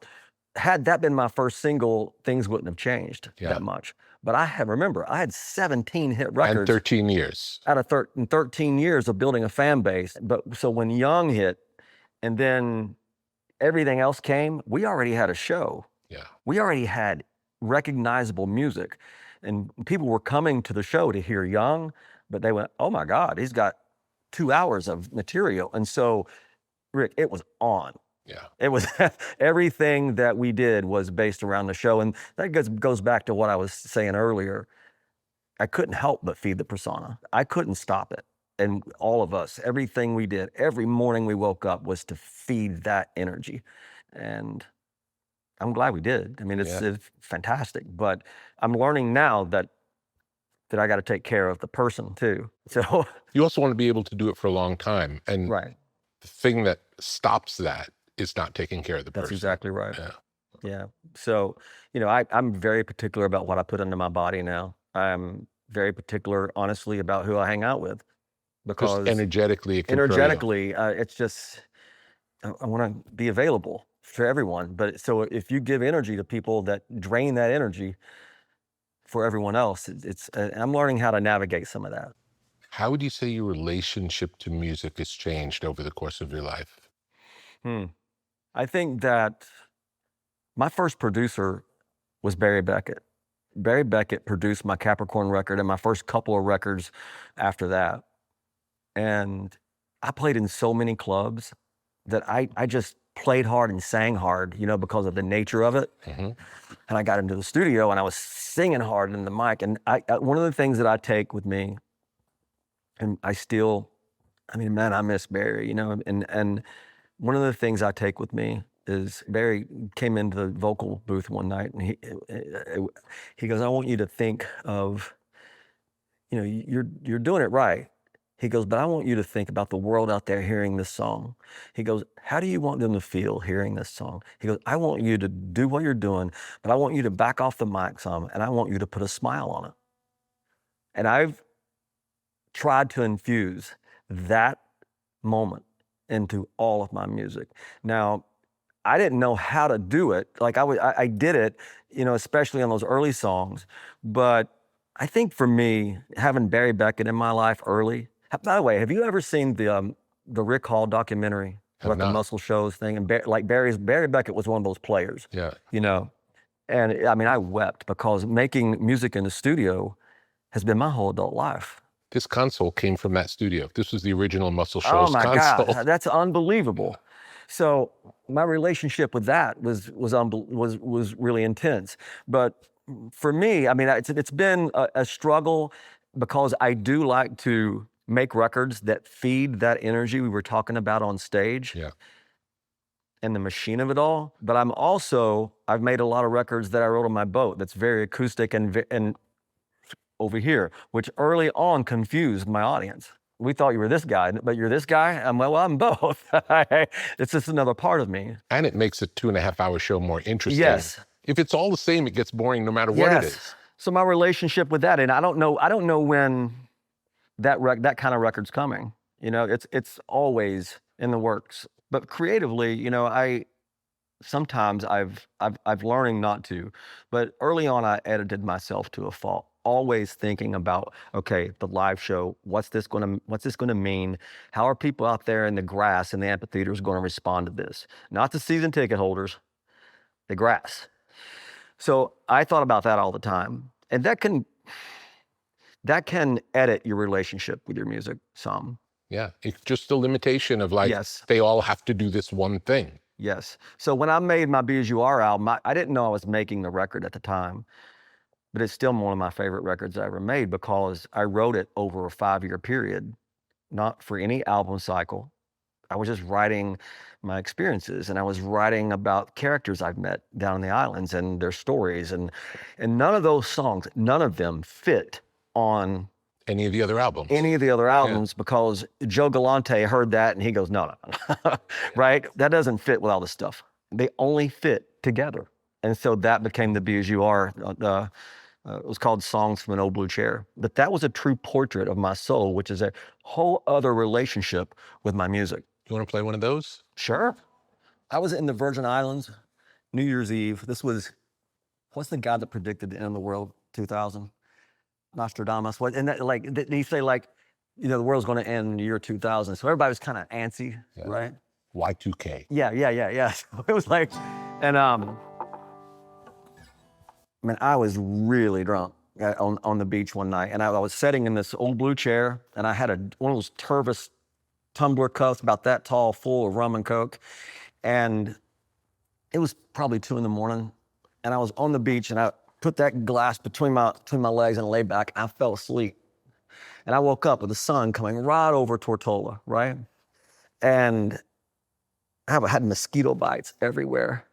S2: had that been my first single, things wouldn't have changed that much. But I had 17 hit records.
S3: And 13 years.
S2: Out of 13 years of building a fan base. But so when Young hit, and then everything else came, we already had a show.
S3: Yeah.
S2: We already had recognizable music. And people were coming to the show to hear Young, but they went, oh my God, he's got 2 hours of material. And so, Rick, it was on.
S3: Yeah.
S2: It was everything that we did was based around the show. And that goes back to what I was saying earlier. I couldn't help but feed the persona. I couldn't stop it. And all of us, everything we did, every morning we woke up was to feed that energy. And I'm glad we did. I mean, it's fantastic. But I'm learning now that I got to take care of the person too. So
S3: you also want to be able to do it for a long time. And the thing that stops that is not taking care of the person.
S2: That's exactly right.
S3: Yeah.
S2: So, I'm very particular about what I put into my body now. I'm very particular, honestly, about who I hang out with. Because
S3: just energetically,
S2: it's just, I want to be available for everyone. But so if you give energy to people that drain that energy for everyone else, I'm learning how to navigate some of that.
S3: How would you say your relationship to music has changed over the course of your life?
S2: I think that my first producer was Barry Beckett. Barry Beckett produced my Capricorn record and my first couple of records after that. And I played in so many clubs that I just played hard and sang hard, because of the nature of it. And I got into the studio and I was singing hard in the mic. And one of the things that I take with me, and I miss Barry, and one of the things I take with me is Barry came into the vocal booth one night and he goes, I want you to think of, you're doing it right. He goes, but I want you to think about the world out there hearing this song. He goes, how do you want them to feel hearing this song? He goes, I want you to do what you're doing, but I want you to back off the mic some and I want you to put a smile on it. And I've tried to infuse that moment into all of my music. Now, I didn't know how to do it. Like I did it, especially on those early songs. But I think for me, having Barry Beckett in my life early By the way, have you ever seen the Rick Hall documentary about the muscle shows thing? And Barry Beckett was one of those players.
S3: Yeah.
S2: You know, and I mean, I wept because making music in the studio has been my whole adult life.
S3: This console came from that studio. This was the original Muscle Shoals console.
S2: Oh my God, that's unbelievable. So my relationship with that was really intense. But for me, I mean, it's been a struggle because I do like to make records that feed that energy we were talking about on stage.
S3: Yeah.
S2: And the machine of it all. But I've made a lot of records that I wrote on my boat that's very acoustic and over here, which early on confused my audience. We thought you were this guy, but you're this guy? Well, I'm both. It's just another part of me.
S3: And it makes a 2.5-hour show more interesting.
S2: Yes.
S3: If it's all the same, it gets boring no matter what it is.
S2: So my relationship with that, and I don't know when that kind of record's coming. You know, it's always in the works. But creatively, you know, sometimes I've learning not to, but early on I edited myself to a fault. Always thinking about, okay, the live show, what's this gonna mean? How are people out there in the grass in the amphitheaters going to respond to this? Not the season ticket holders, the grass. So I thought about that all the time, and that can edit your relationship with your music some.
S3: Yeah, it's just a limitation of like,
S2: yes,
S3: they all have to do this one thing.
S2: Yes. So when I made my Be As You Are album, I didn't know I was making the record at the time, but it's still one of my favorite records I ever made because I wrote it over a 5-year period, not for any album cycle. I was just writing my experiences, and I was writing about characters I've met down in the islands and their stories, and none of those songs, none of them fit on
S3: any of the other albums.
S2: Because Joe Galante heard that and he goes, no. Right? That doesn't fit with all this stuff. They only fit together. And so that became the Be As You Are. It was called Songs from an Old Blue Chair. But that was a true portrait of my soul, which is a whole other relationship with my music.
S3: You want to play one of those?
S2: Sure. I was in the Virgin Islands, New Year's Eve. What's the guy that predicted the end of the world, 2000? Nostradamus. And that, like, did he say, like, you know, the world's going to end in the year 2000? So everybody was kind of antsy, right?
S3: Y2K.
S2: Yeah. So it was like, and man, I was really drunk on the beach one night, and I was sitting in this old blue chair, and I had one of those Tervis tumbler cups about that tall, full of rum and coke, and it was probably 2 a.m, and I was on the beach, and I put that glass between my legs and lay back, and I fell asleep. And I woke up with the sun coming right over Tortola, right? And I had mosquito bites everywhere.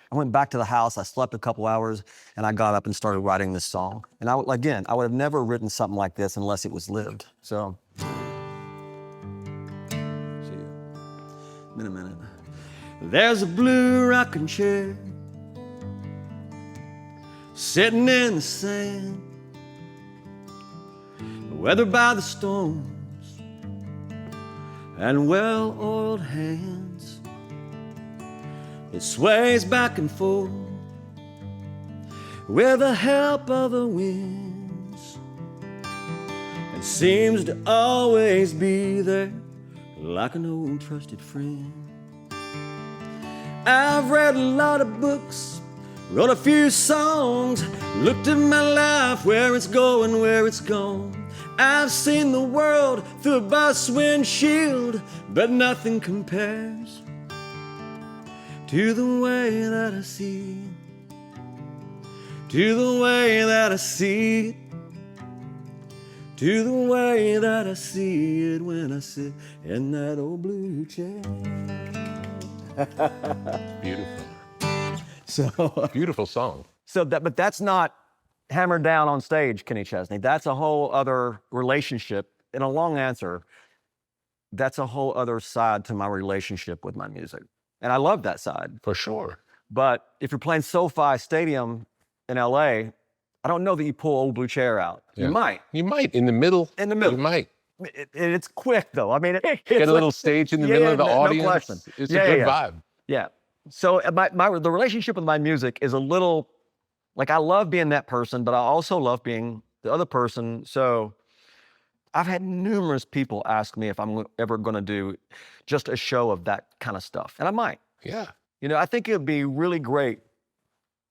S2: I went back to the house, I slept a couple hours, and I got up and started writing this song. And I would have never written something like this unless it was lived. So, see you in a minute. There's a blue rocking chair sitting in the sand, weathered by the storms and well-oiled hands. It sways back and forth with the help of the winds, and seems to always be there like an old trusted friend. I've read a lot of books, wrote a few songs, looked at my life, where it's going, where it's gone. I've seen the world through a bus windshield, but nothing compares to the way that I see it, to the way that I see it, to the way that I see it when I sit in that old blue chair.
S3: Beautiful.
S2: So
S3: beautiful song.
S2: But that's not hammered down on stage, Kenny Chesney. That's a whole other relationship. In a long answer, that's a whole other side to my relationship with my music. And I love that side.
S3: For sure.
S2: But if you're playing SoFi Stadium in LA, I don't know that you pull Old Blue Chair out. Yeah. You might.
S3: You might, in the middle.
S2: In the middle.
S3: You might.
S2: It's quick though. I mean,
S3: get a little stage in the middle of the audience.
S2: No question.
S3: It's a good vibe.
S2: Yeah. So the relationship with my music is a little, like, I love being that person, but I also love being the other person. So I've had numerous people ask me if I'm ever going to do just a show of that kind of stuff, and I might.
S3: Yeah.
S2: You know, I think it would be really great.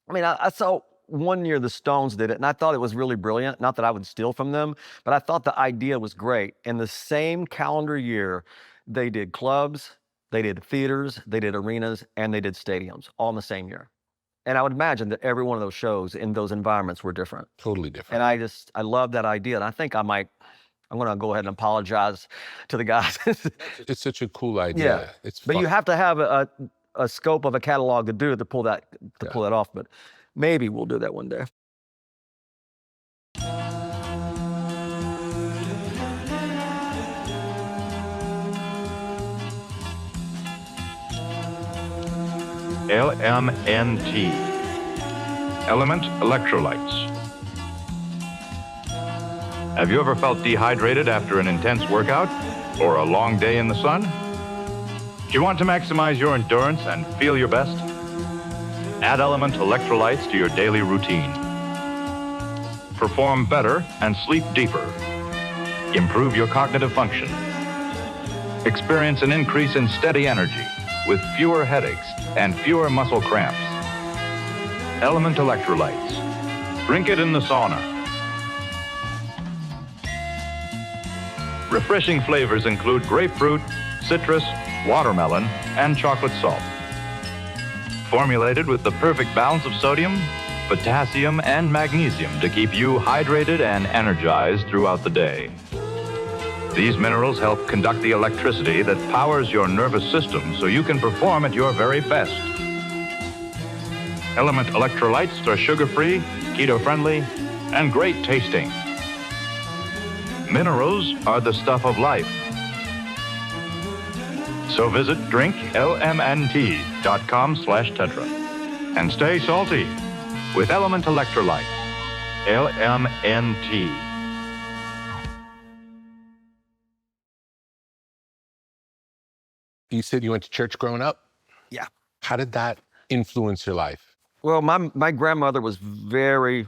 S2: I mean, I saw one year the Stones did it, and I thought it was really brilliant. Not that I would steal from them, but I thought the idea was great. And the same calendar year, they did clubs, they did theaters, they did arenas, and they did stadiums, all in the same year. And I would imagine that every one of those shows in those environments were different.
S3: Totally different.
S2: And I love that idea. And I think I'm going to go ahead and apologize to the guys.
S3: It's such a cool idea.
S2: Yeah.
S3: It's
S2: but
S3: fun.
S2: you have to have a scope of a catalog to do it, to pull that off. But maybe we'll do that one day.
S6: LMNT, Element Electrolytes. Have you ever felt dehydrated after an intense workout or a long day in the sun? Do you want to maximize your endurance and feel your best? Add Element Electrolytes to your daily routine. Perform better and sleep deeper. Improve your cognitive function. Experience an increase in steady energy with fewer headaches and fewer muscle cramps. Element Electrolytes. Drink it in the sauna. Refreshing flavors include grapefruit, citrus, watermelon, and chocolate salt. Formulated with the perfect balance of sodium, potassium, and magnesium to keep you hydrated and energized throughout the day. These minerals help conduct the electricity that powers your nervous system so you can perform at your very best. Element Electrolytes are sugar-free, keto-friendly, and great tasting. Minerals are the stuff of life. So visit drinklmnt.com/tetra and stay salty with Element Electrolytes. LMNT.
S3: You said you went to church growing up?
S2: Yeah.
S3: How did that influence your life?
S2: Well, my grandmother was very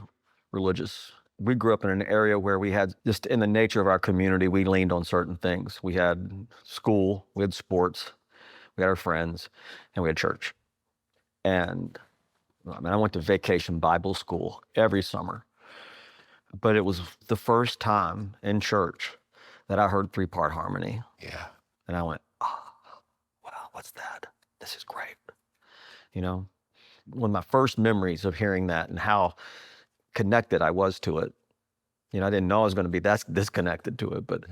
S2: religious. We grew up in an area where we had, just in the nature of our community, we leaned on certain things. We had school, we had sports, we had our friends, and we had church. And I went to vacation Bible school every summer. But it was the first time in church that I heard 3-part harmony.
S3: Yeah.
S2: And I went, oh, wow, what's that? This is great. You know, one of my first memories of hearing that and how connected I was to it. You know, I didn't know I was going to be that disconnected to it, but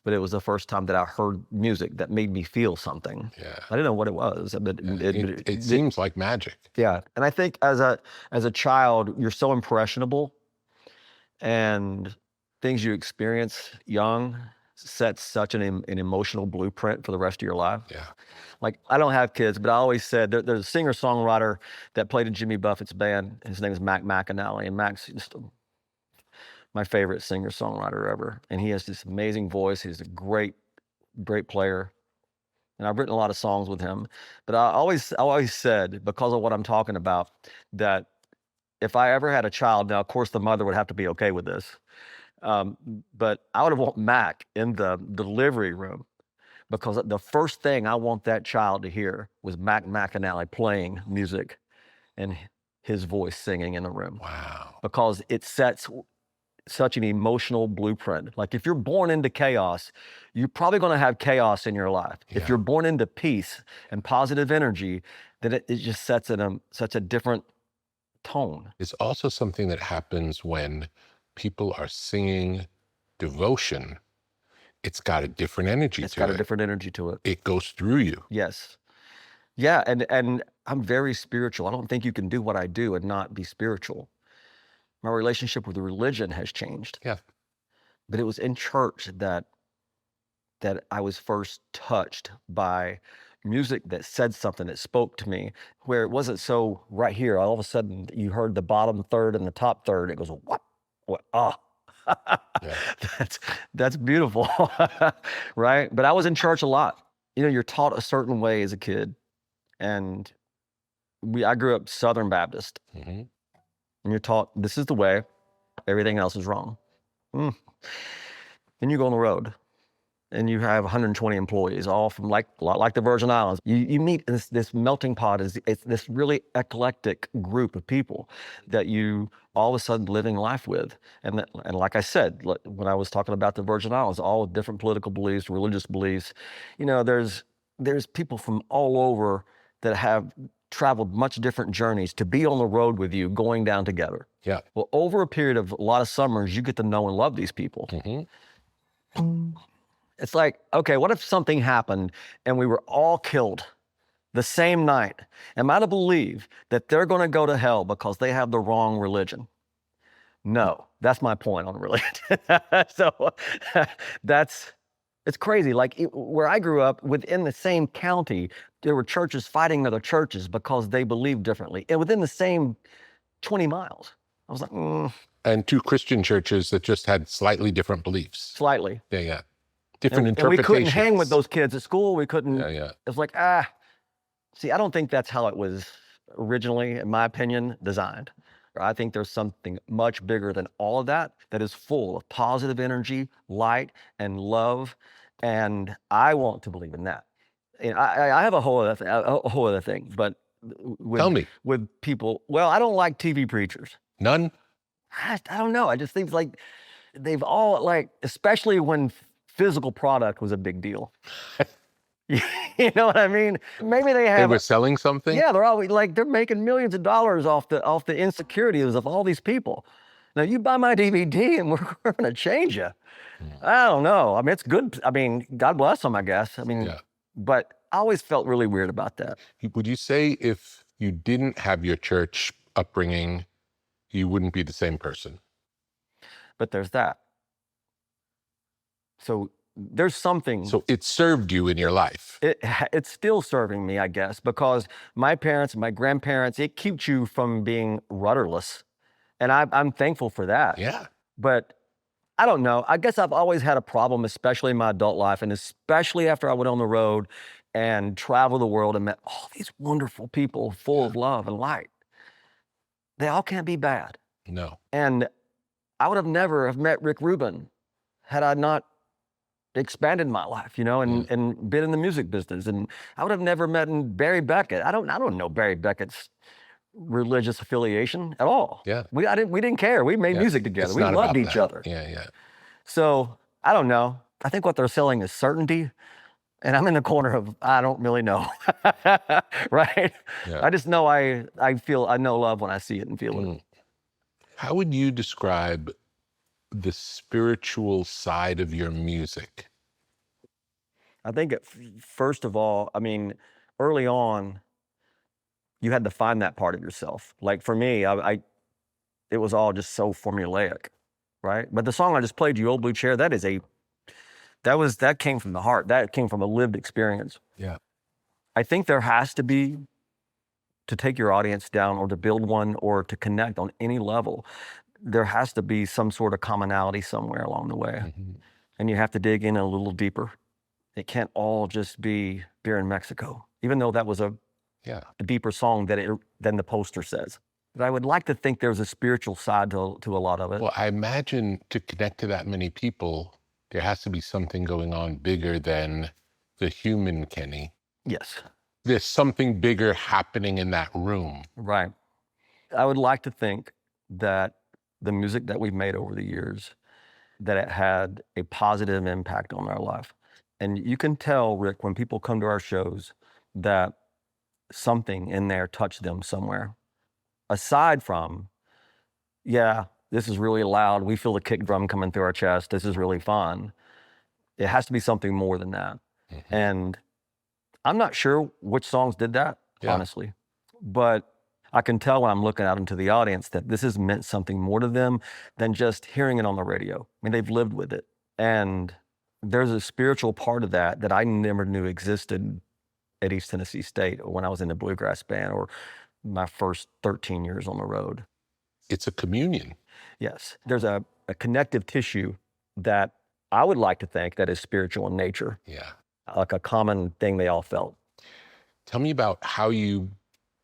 S2: it was the first time that I heard music that made me feel something.
S3: Yeah.
S2: I didn't know what it was. But
S3: it seems like magic.
S2: Yeah. And I think as a child, you're so impressionable, and things you experience young sets such an emotional blueprint for the rest of your life.
S3: Yeah.
S2: Like, I don't have kids, but I always said there's a singer-songwriter that played in Jimmy Buffett's band. His name is Mac McAnally, and Mac's just my favorite singer-songwriter ever. And he has this amazing voice. He's a great, great player. And I've written a lot of songs with him. But I always said, because of what I'm talking about, that if I ever had a child, now, of course, the mother would have to be okay with this, but I would want Mac in the delivery room, because the first thing I want that child to hear was Mac McAnally playing music and his voice singing in the room.
S3: Wow.
S2: Because it sets such an emotional blueprint. Like, if you're born into chaos, you're probably going to have chaos in your life.
S3: Yeah.
S2: If you're born into peace and positive energy, then it just sets such a different tone.
S3: It's also something that happens when people are singing devotion. It's got a different energy to it.
S2: It's got a different energy to it.
S3: It goes through you.
S2: Yes. Yeah, and I'm very spiritual. I don't think you can do what I do and not be spiritual. My relationship with religion has changed.
S3: Yeah.
S2: But it was in church that I was first touched by music that said something, that spoke to me, where it wasn't so right here. All of a sudden, you heard the bottom third and the top third. It goes, what? Oh,
S3: Yeah.
S2: that's beautiful, right? But I was in church a lot. You know, you're taught a certain way as a kid, and I grew up Southern Baptist,
S3: Mm-hmm.
S2: and you're taught this is the way, everything else is wrong. and you go on the road and you have 120 employees, all from like the Virgin Islands. You meet this melting pot, it's this really eclectic group of people that you all of a sudden living life with. And like I said, when I was talking about the Virgin Islands, all with different political beliefs, religious beliefs, you know, there's people from all over that have traveled much different journeys to be on the road with you, going down together.
S3: Yeah.
S2: Well, over a period of a lot of summers, you get to know and love these people. It's like, okay, what if something happened and we were all killed the same night? Am I to believe that they're going to go to hell because they have the wrong religion? No, that's my point on religion. So it's crazy. Like where I grew up, within the same county, there were churches fighting other churches because they believed differently. And within the same 20 miles, I was like,
S3: And 2 Christian churches that just had slightly different beliefs.
S2: Slightly.
S3: Yeah. Different interpretations.
S2: And we couldn't hang with those kids at school. We couldn't.
S3: Yeah.
S2: It's like, see, I don't think that's how it was originally, in my opinion, designed. I think there's something much bigger than all of that is full of positive energy, light, and love. And I want to believe in that. And I have a whole other thing, but
S3: Tell me.
S2: With people, well, I don't like TV preachers.
S3: None?
S2: I don't know. I just think like they've all, like, especially when physical product was a big deal. You know what I mean? Maybe they
S3: were selling something?
S2: Yeah, they're always like, they're making millions of dollars off the insecurities of all these people. Now you buy my DVD and we're going to change you. I don't know. I mean, it's good. I mean, God bless them, I guess. I mean, but I always felt really weird about that.
S3: Would you say if you didn't have your church upbringing, you wouldn't be the same person?
S2: But there's that. So there's something.
S3: So it served you in your life.
S2: It's still serving me, I guess, because my parents, my grandparents, it keeps you from being rudderless. And I'm thankful for that.
S3: Yeah.
S2: But I don't know. I guess I've always had a problem, especially in my adult life, and especially after I went on the road and traveled the world and met all these wonderful people full of love and light. They all can't be bad.
S3: No.
S2: And I would have never have met Rick Rubin had I not expanded my life, you know, and been in the music business. And I would have never met Barry Beckett. I don't know Barry Beckett's religious affiliation at all.
S3: Yeah.
S2: We didn't care. We made music together. We loved each other.
S3: Yeah.
S2: So I don't know. I think what they're selling is certainty. And I'm in the corner of, I don't really know. Right?
S3: Yeah.
S2: I just know I know love when I see it and feel it.
S3: How would you describe the spiritual side of your music?
S2: I think first of all, I mean, early on, you had to find that part of yourself. Like for me, it was all just so formulaic, right? But the song I just played you, Old Blue Chair, that came from the heart. That came from a lived experience.
S3: Yeah.
S2: I think there has to be, to take your audience down or to build one or to connect on any level, there has to be some sort of commonality somewhere along the way. And you have to dig in a little deeper. It can't all just be Beer in Mexico, even though that was a deeper song than the poster says. But I would like to think there's a spiritual side to a lot of it.
S3: Well, I imagine to connect to that many people, there has to be something going on bigger than the human Kenny.
S2: Yes.
S3: There's something bigger happening in that room.
S2: Right. I would like to think that the music that we've made over the years, that it had a positive impact on our life. And you can tell, Rick, when people come to our shows, that something in there touched them somewhere. Aside from, this is really loud. We feel the kick drum coming through our chest. This is really fun. It has to be something more than that. And I'm not sure which songs did that, honestly. But I can tell when I'm looking out into the audience that this has meant something more to them than just hearing it on the radio. I mean, they've lived with it. And there's a spiritual part of that I never knew existed at East Tennessee State or when I was in the bluegrass band or my first 13 years on the road.
S3: It's a communion.
S2: Yes. There's a connective tissue that I would like to think that is spiritual in nature.
S3: Yeah.
S2: Like a common thing they all felt.
S3: Tell me about how you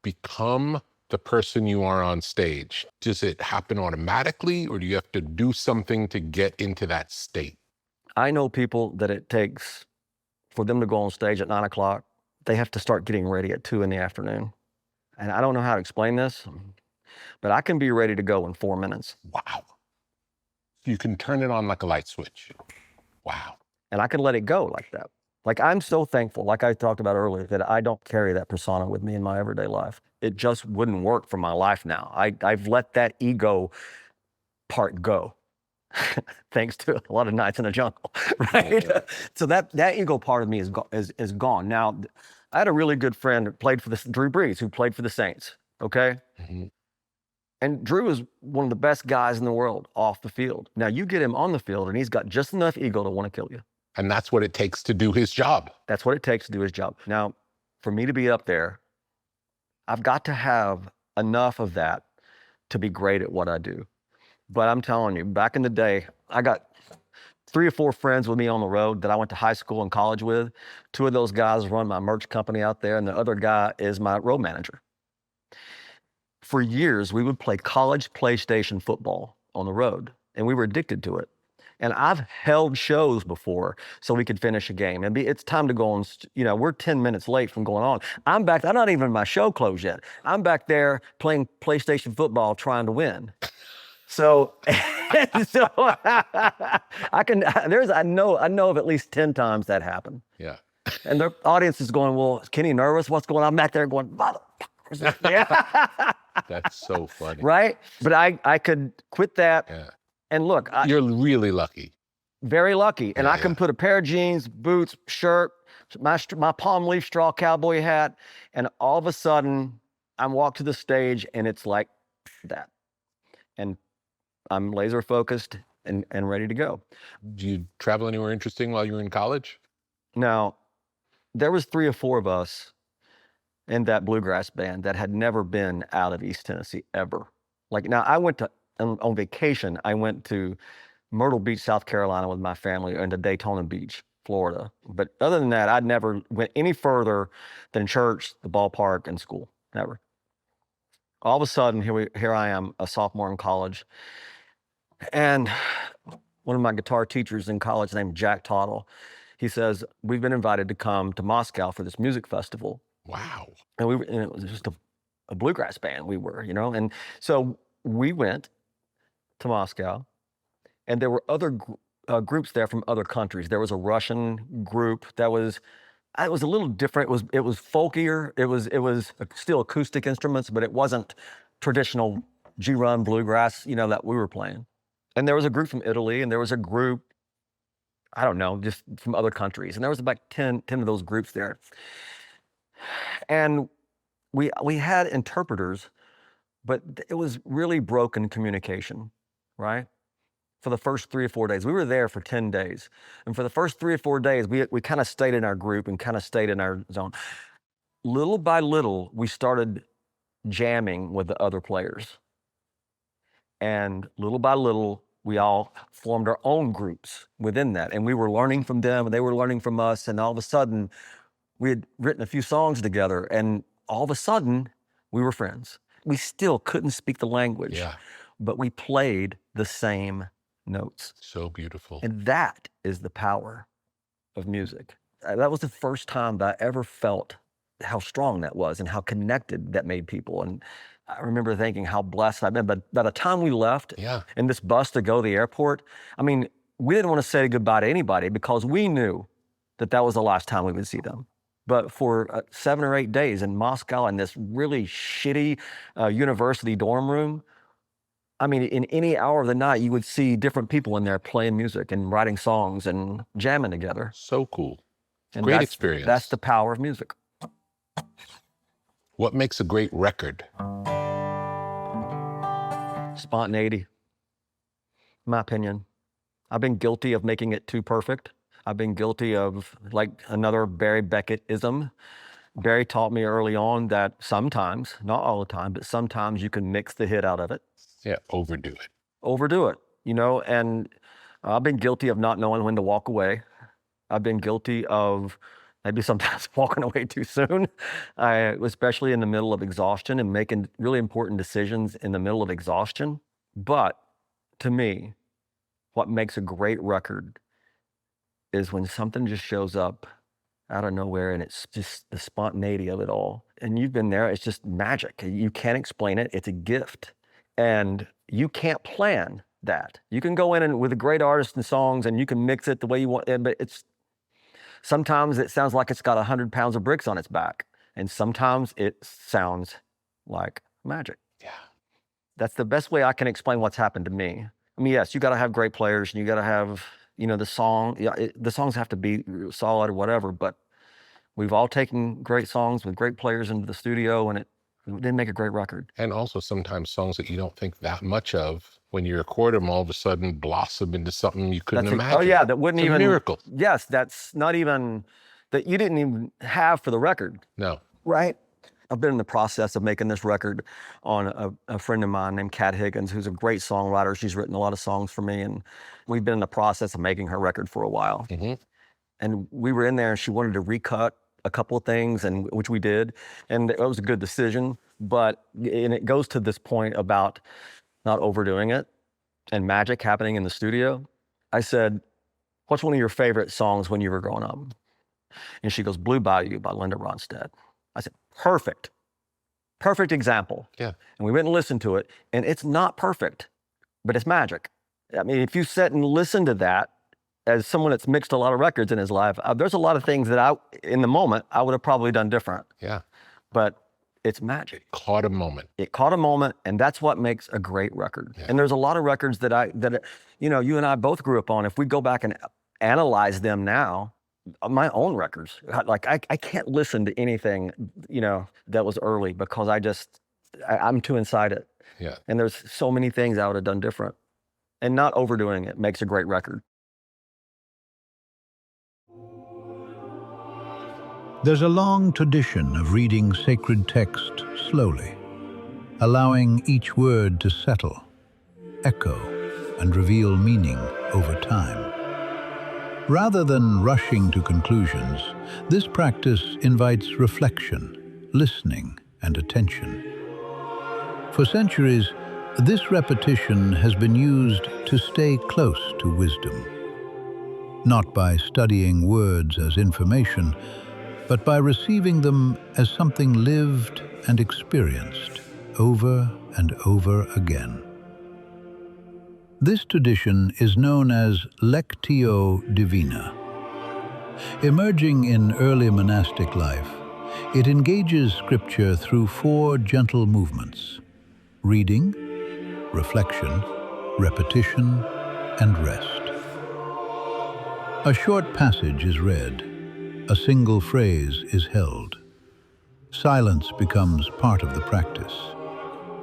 S3: become the person you are on stage. Does it happen automatically or do you have to do something to get into that state?
S2: I know people that it takes for them to go on stage at 9 o'clock, they have to start getting ready at 2 in the afternoon. And I don't know how to explain this, but I can be ready to go in 4 minutes.
S3: Wow. You can turn it on like a light switch. Wow.
S2: And I can let it go like that. Like, I'm so thankful, like I talked about earlier, that I don't carry that persona with me in my everyday life. It just wouldn't work for my life now. I've let that ego part go. Thanks to a lot of nights in the jungle, right? Yeah. So that ego part of me is gone. Now, I had a really good friend who played for Drew Brees, who played for the Saints, okay? Mm-hmm. And Drew is one of the best guys in the world off the field. Now, you get him on the field, and he's got just enough ego to want to kill you.
S3: And that's what it takes to do his job.
S2: That's what it takes to do his job. Now, for me to be up there, I've got to have enough of that to be great at what I do. But I'm telling you, back in the day, I got 3 or 4 friends with me on the road that I went to high school and college with. 2 of those guys run my merch company out there, and the other guy is my road manager. For years, we would play college PlayStation football on the road, and we were addicted to it. And I've held shows before so we could finish a game. And it's time to go on, we're 10 minutes late from going on. I'm not even my show closed yet. I'm back there playing PlayStation football trying to win. So, I know of at least 10 times that happened.
S3: Yeah.
S2: And the audience is going, well, is Kenny nervous? What's going on? I'm back there going, motherfuckers. Yeah.
S3: That's so funny.
S2: Right? But I could quit that.
S3: Yeah.
S2: And look,
S3: you're really lucky.
S2: Very lucky. And I can put a pair of jeans, boots, shirt, my palm leaf straw cowboy hat, and all of a sudden I'm walked to the stage and it's like that. And I'm laser focused and ready to go.
S3: Did you travel anywhere interesting while you were in college?
S2: Now, there was 3 or 4 of us in that bluegrass band that had never been out of East Tennessee ever. Like, now I went on vacation, I went to Myrtle Beach, South Carolina with my family, and to Daytona Beach, Florida. But other than that, I'd never went any further than church, the ballpark, and school. Never. All of a sudden, here I am, a sophomore in college. And one of my guitar teachers in college named Jack Tottle, he says, we've been invited to come to Moscow for this music festival.
S3: Wow.
S2: And it was just a bluegrass band we were, And so we went to Moscow, and there were other groups there from other countries. There was a Russian group that was, it was a little different. It was folkier. It was still acoustic instruments, but it wasn't traditional G-run bluegrass, that we were playing. And there was a group from Italy, and there was a group, I don't know, just from other countries. And there was about 10 of those groups there. And we had interpreters, but it was really broken communication, right? For the first 3 or 4 days. We were there for 10 days. And for the first 3 or 4 days, we kind of stayed in our group and kind of stayed in our zone. Little by little, we started jamming with the other players. And little by little, we all formed our own groups within that. And we were learning from them, and they were learning from us. And all of a sudden, we had written a few songs together. And all of a sudden, we were friends. We still couldn't speak the language, but we played the same notes.
S3: So beautiful.
S2: And that is the power of music. That was the first time that I ever felt how strong that was and how connected that made people. And I remember thinking how blessed I've been. But by the time we left in this bus to go to the airport, we didn't want to say goodbye to anybody because we knew that was the last time we would see them. But for 7 or 8 days in Moscow in this really shitty university dorm room, in any hour of the night, you would see different people in there playing music and writing songs and jamming together.
S3: So cool.
S2: And
S3: great experience.
S2: That's the power of music.
S3: What makes a great record?
S2: Spontaneity, in my opinion. I've been guilty of making it too perfect. I've been guilty of, like, another Barry Beckett-ism. Barry taught me early on that sometimes, not all the time, but sometimes you can mix the hit out of it.
S3: Yeah, overdo it.
S2: Overdo it, and I've been guilty of not knowing when to walk away. I've been guilty of maybe sometimes walking away too soon, especially in the middle of exhaustion and making really important decisions in the middle of exhaustion. But to me, what makes a great record is when something just shows up out of nowhere and it's just the spontaneity of it all. And you've been there, it's just magic. You can't explain it, it's a gift. And you can't plan that. You can go in and with a great artist and songs and you can mix it the way you want, but sometimes it sounds like it's got 100 pounds of bricks on its back. And sometimes it sounds like magic.
S3: Yeah.
S2: That's the best way I can explain what's happened to me. I mean, yes, you got to have great players and you got to have, the songs have to be solid or whatever, but we've all taken great songs with great players into the studio and it didn't make a great record.
S3: And also sometimes songs that you don't think that much of, when you record them, all of a sudden blossom into something you couldn't imagine.
S2: Oh yeah, that wouldn't
S3: it's
S2: even.
S3: a miracle.
S2: Yes, that's not even, that you didn't even have for the record.
S3: No.
S2: Right? I've been in the process of making this record on a friend of mine named Kat Higgins, who's a great songwriter. She's written a lot of songs for me, and we've been in the process of making her record for a while.
S3: Mm-hmm.
S2: And we were in there, and she wanted to recut a couple of things, and which we did, and it was a good decision. And it goes to this point about not overdoing it and magic happening in the studio. I said, "What's one of your favorite songs when you were growing up?" And she goes, "Blue Bayou" by Linda Ronstadt. I said, perfect example.
S3: Yeah.
S2: And we went and listened to it, and it's not perfect, but it's magic. I mean, if you sit and listen to that, as someone that's mixed a lot of records in his life, there's a lot of things that in the moment, I would have probably done different.
S3: Yeah.
S2: But it's magic.
S3: It caught a moment.
S2: It caught a moment, and that's what makes a great record.
S3: Yeah.
S2: And there's a lot of records that you and I both grew up on. If we go back and analyze them now, my own records, like I can't listen to anything, that was early because I'm too inside it.
S3: Yeah.
S2: And there's so many things I would have done different. And not overdoing it makes a great record.
S7: There's a long tradition of reading sacred text slowly, allowing each word to settle, echo, and reveal meaning over time. Rather than rushing to conclusions, this practice invites reflection, listening, and attention. For centuries, this repetition has been used to stay close to wisdom, not by studying words as information, but by receiving them as something lived and experienced over and over again. This tradition is known as Lectio Divina. Emerging in early monastic life, it engages scripture through 4 gentle movements: reading, reflection, repetition, and rest. A short passage is read. A single phrase is held. Silence becomes part of the practice,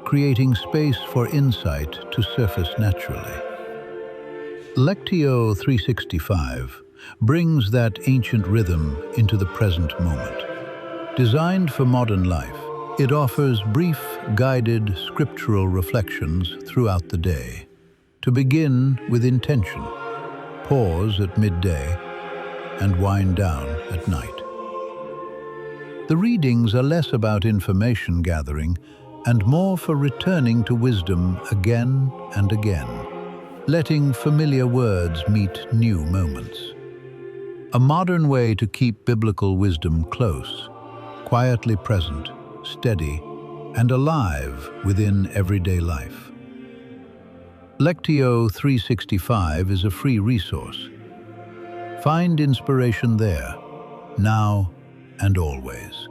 S7: creating space for insight to surface naturally. Lectio 365 brings that ancient rhythm into the present moment. Designed for modern life, it offers brief, guided scriptural reflections throughout the day. To begin with intention, pause at midday, and wind down at night. The readings are less about information gathering and more for returning to wisdom again and again, letting familiar words meet new moments. A modern way to keep biblical wisdom close, quietly present, steady, and alive within everyday life. Lectio 365 is a free resource. Find inspiration there, now and always.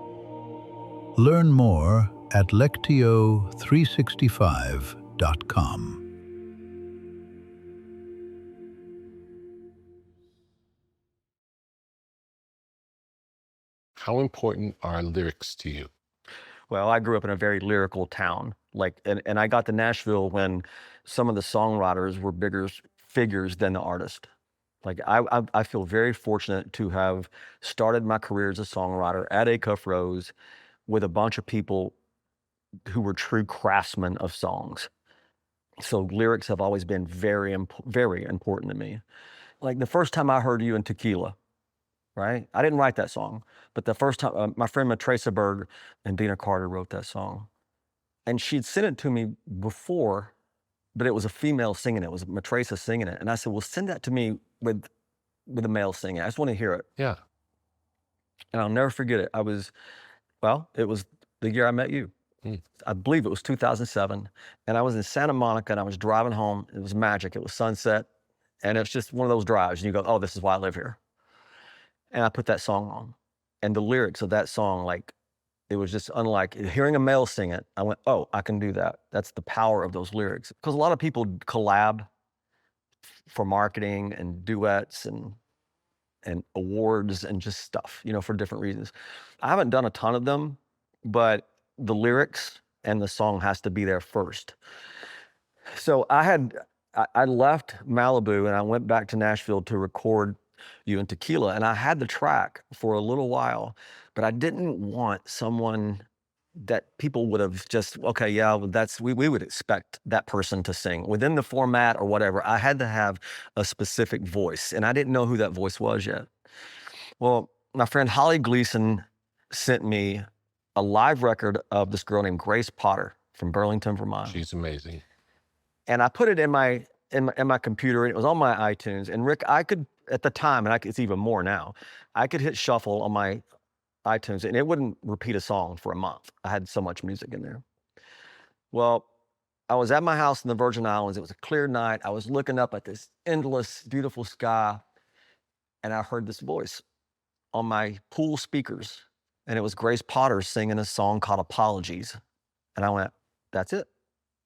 S7: Learn more at lectio365.com.
S3: How important are lyrics to you?
S2: Well, I grew up in a very lyrical town, and I got to Nashville when some of the songwriters were bigger figures than the artist. I feel very fortunate to have started my career as a songwriter at Acuff Rose with a bunch of people who were true craftsmen of songs. So lyrics have always been very important to me. Like the first time I heard you in Tequila, right? I didn't write that song, but the first time, my friend Matresa Berg and Dina Carter wrote that song. And she'd sent it to me before, but it was a female singing it. It was Matresa singing it. And I said, well, send that to me with with a male singing. I just want to hear it.
S3: Yeah.
S2: And I'll never forget it. It was the year I met you. I believe it was 2007. And I was in Santa Monica and I was driving home. It was magic. It was sunset. And it's just one of those drives. And you go, oh, this is why I live here. And I put that song on. And the lyrics of that song, like, it was just unlike hearing a male sing it. I went, oh, I can do that. That's the power of those lyrics. Because a lot of people collab for marketing and duets and awards and just stuff, you know, for different reasons. I haven't done a ton of them, but the lyrics and the song has to be there first. So I left Malibu and I went back to Nashville to record You and Tequila, and I had the track for a little while, but I didn't want someone that people would have just, okay, yeah, well, we would expect that person to sing within the format or whatever. I had to have a specific voice, and I didn't know who that voice was yet. Well, my friend Holly Gleason sent me a live record of this girl named Grace Potter from Burlington, Vermont.
S3: She's amazing. And
S2: I put it in my computer, and it was on my iTunes. And Rick, I could, at the time, and it's even more now, I could hit shuffle on my iTunes and it wouldn't repeat a song for a month. I had so much music in there. Well, I was at my house in the Virgin Islands. It was a clear night. I was looking up at this endless, beautiful sky, and I heard this voice on my pool speakers. And it was Grace Potter singing a song called Apologies. And I went, that's it.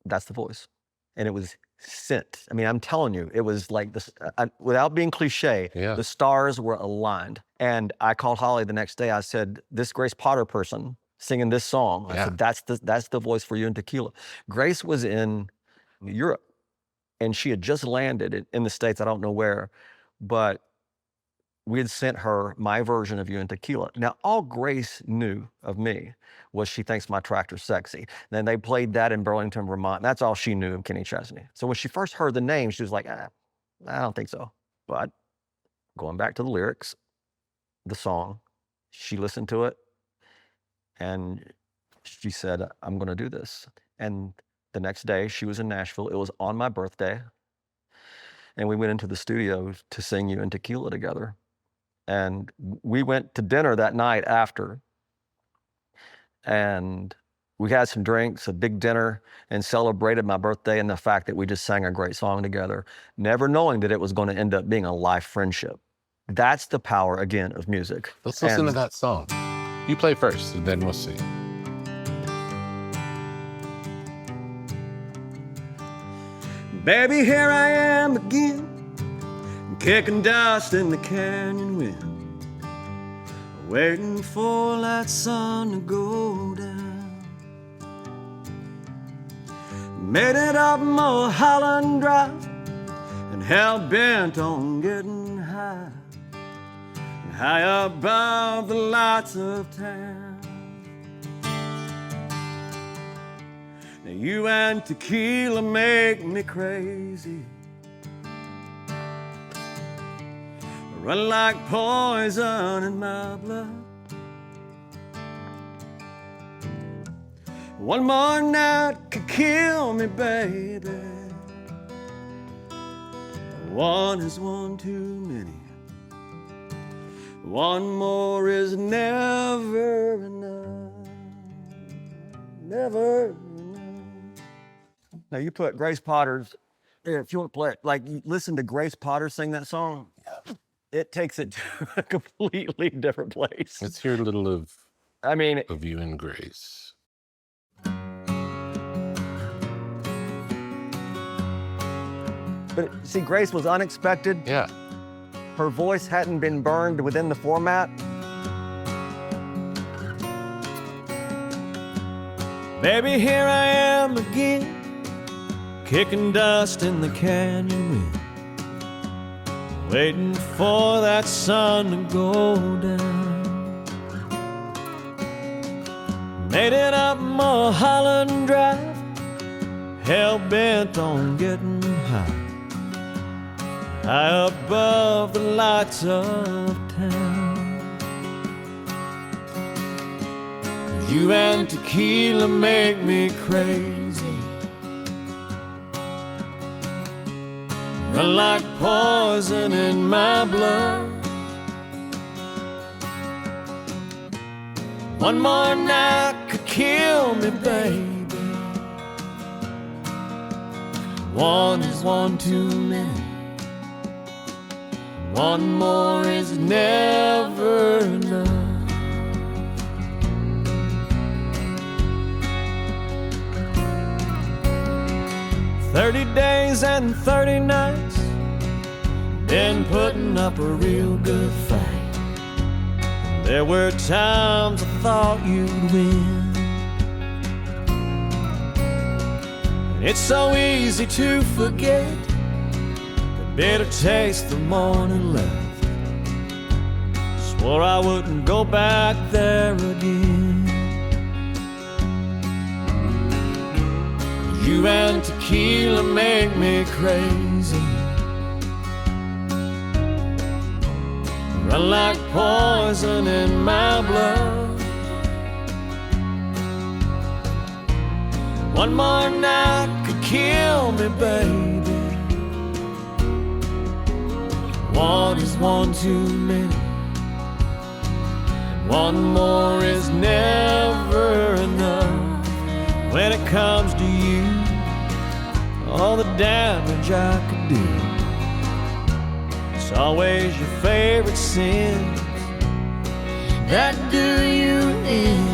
S2: That's the voice. And it was sent. I mean, I'm telling you, it was like this, without being cliche, the stars were aligned. And I called Holly the next day. I said, this Grace Potter person singing this song, I said, that's the voice for You and Tequila. Grace was in Europe and she had just landed in the States. I don't know where, but we had sent her my version of You and Tequila. Now, all Grace knew of me was she thinks my tractor's sexy. Then they played that in Burlington, Vermont. That's all she knew of Kenny Chesney. So when she first heard the name, she was like, I don't think so. But going back to the lyrics, the song, she listened to it and she said, I'm going to do this. And the next day she was in Nashville. It was on my birthday. And we went into the studio to sing You and Tequila together. And we went to dinner that night after, and we had some drinks, a big dinner, and celebrated my birthday and the fact that we just sang a great song together, never knowing that it was going to end up being a life friendship. That's the power, again, of music.
S3: Let's listen to that song. You play first, and then we'll see.
S2: Baby, here I am again, kicking dust in the canyon wind, waiting for that sun to go down. Made it up Mulholland Drive and hell-bent on getting high, high above the lights of town. Now you and tequila make me crazy, run like poison in my blood. One more night could kill me, baby. One is one too many. One more is never enough. Never enough. Now you put Grace Potter's, if you want to play it, like you listen to Grace Potter sing that song, it takes it to a completely different place.
S3: Let's hear a little of You and Grace.
S2: But see, Grace was unexpected.
S3: Yeah.
S2: Her voice hadn't been burned within the format. Baby, here I am again, kicking dust in the canyon wind, waiting for that sun to go down. Made it up Mulholland Drive, hell-bent on getting high, high above the lights of town. 'Cause you and tequila make me crazy,
S8: run like poison in my blood. One more night could kill me, baby. One is one too many. One more is never enough. 30 days and 30 nights, been putting up a real good fight. There were times I thought you'd win. It's so easy to forget the bitter taste the morning left. Swore I wouldn't go back there again. You and tequila make me crazy. Run like poison in my blood. One more night could kill me, baby. One is one too many. One more is never enough. When it comes to you, all the damage I could do, it's always your favorite sins that do you in.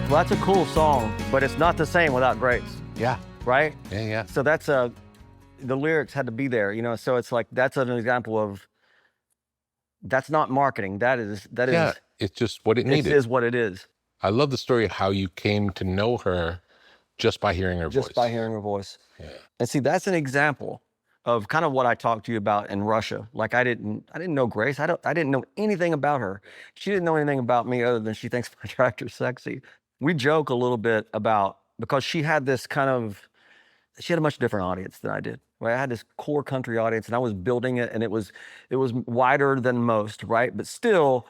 S2: Well, that's a cool song, but it's not the same without Grace.
S3: Yeah.
S2: Right?
S3: Yeah.
S2: So that's the lyrics had to be there, you know, so it's like, that's an example of, that's not marketing. That is,
S3: Yeah, it's just what it needed.
S2: It is what it is.
S3: I love the story of how you came to know her just by hearing her voice.
S2: Just by hearing her voice.
S3: Yeah.
S2: And see, that's an example of kind of what I talked to you about in Russia. Like I didn't know Grace. I didn't know anything about her. She didn't know anything about me other than she thinks my tractor's sexy. We joke a little bit about, because she had this kind of, she had a much different audience than I did. Right? I had this core country audience and I was building it, and it was wider than most, right? But still,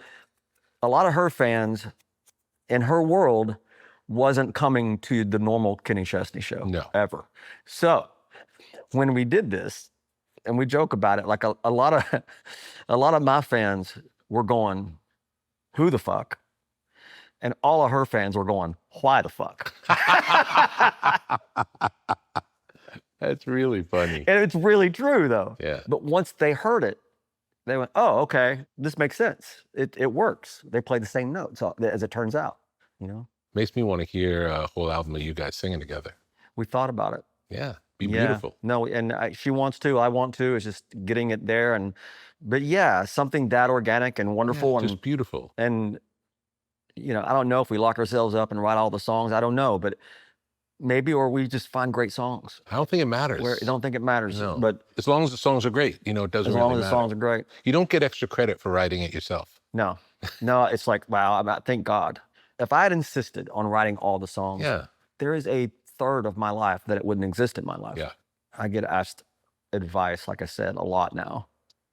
S2: a lot of her fans in her world wasn't coming to the normal Kenny Chesney show.
S3: No.
S2: Ever. So when we did this, and we joke about it, like a lot of my fans were going, who the fuck? And all of her fans were going, why the fuck?
S3: That's really funny.
S2: And it's really true, though.
S3: Yeah.
S2: But once they heard it, they went, oh, okay, this makes sense. It works. They play the same notes, as it turns out, you know?
S3: Makes me want to hear a whole album of you guys singing together.
S2: We thought about it.
S3: Yeah, be beautiful.
S2: No, and she wants to, I want to. It's just getting it there. But yeah, something that organic and wonderful.
S3: Yeah,
S2: and
S3: just beautiful.
S2: And, you know, I don't know if we lock ourselves up and write all the songs. I don't know, but maybe, or we just find great songs.
S3: I don't think it matters.
S2: I don't think it matters.
S3: No.
S2: But
S3: as long as the songs are great, you know, it doesn't really matter.
S2: As long as the songs are great.
S3: You don't get extra credit for writing it yourself.
S2: No, it's like, wow, thank God. If I had insisted on writing all the songs, there is a third of my life that it wouldn't exist in my life.
S3: Yeah.
S2: I get asked advice, like I said, a lot now.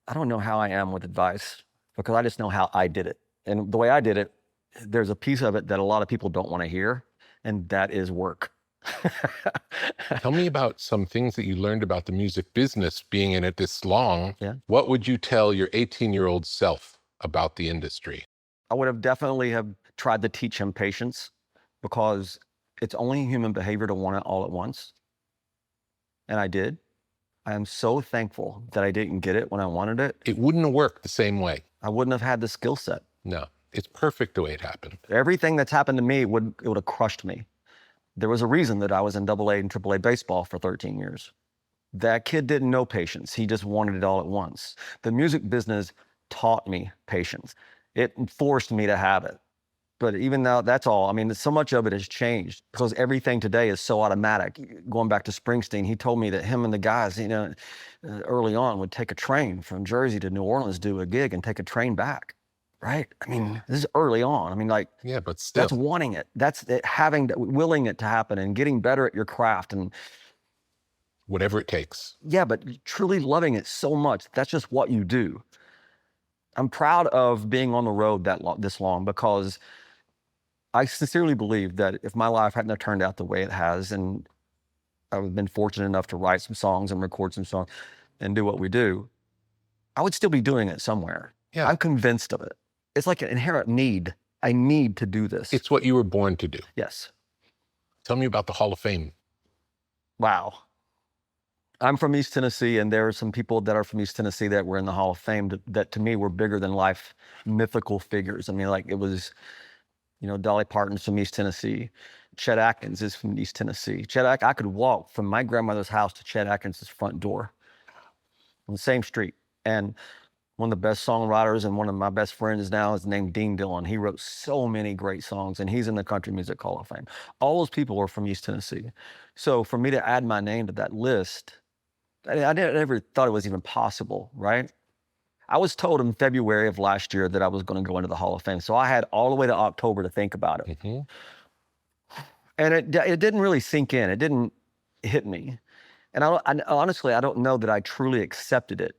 S2: I don't know how I am with advice because I just know how I did it. And the way I did it, there's a piece of it that a lot of people don't want to hear, and that is work.
S3: Tell me about some things that you learned about the music business being in it this long.
S2: Yeah.
S3: What would you tell your 18-year-old self about the industry?
S2: I would have definitely have tried to teach him patience, because it's only human behavior to want it all at once. And I did. I am so thankful that I didn't get it when I wanted it.
S3: It wouldn't have worked the same way.
S2: I wouldn't have had the skill set.
S3: No, it's perfect the way it happened.
S2: Everything that's happened to me it would have crushed me. There was a reason that I was in AA and AAA baseball for 13 years. That kid didn't know patience. He just wanted it all at once. The music business taught me patience. It forced me to have it. But even though that's all, I mean, so much of it has changed because everything today is so automatic. Going back to Springsteen, he told me that him and the guys, you know, early on would take a train from Jersey to New Orleans, do a gig and take a train back. Right? I mean, this is early on. I mean, like,
S3: yeah, but still,
S2: that's wanting it. That's it, willing it to happen and getting better at your craft and
S3: whatever it takes.
S2: Yeah, but truly loving it so much. That's just what you do. I'm proud of being on the road this long, because I sincerely believe that if my life hadn't have turned out the way it has, and I've been fortunate enough to write some songs and record some songs and do what we do, I would still be doing it somewhere.
S3: Yeah.
S2: I'm convinced of it. It's like an inherent need. I need to do this.
S3: It's what you were born to do.
S2: Yes.
S3: Tell me about the Hall of Fame.
S2: Wow. I'm from East Tennessee, and there are some people that are from East Tennessee that were in the Hall of Fame that to me were bigger than life mythical figures. I mean, like, it was, Dolly Parton's from East Tennessee. Chet Atkins is from East Tennessee. I could walk from my grandmother's house to Chet Atkins' front door on the same street. And one of the best songwriters and one of my best friends now is named Dean Dillon. He wrote so many great songs, and he's in the Country Music Hall of Fame. All those people are from East Tennessee. So for me to add my name to that list, I never thought it was even possible, right? I was told in February of last year that I was going to go into the Hall of Fame. So I had all the way to October to think about it. And it didn't really sink in. It didn't hit me. And honestly, I don't know that I truly accepted it.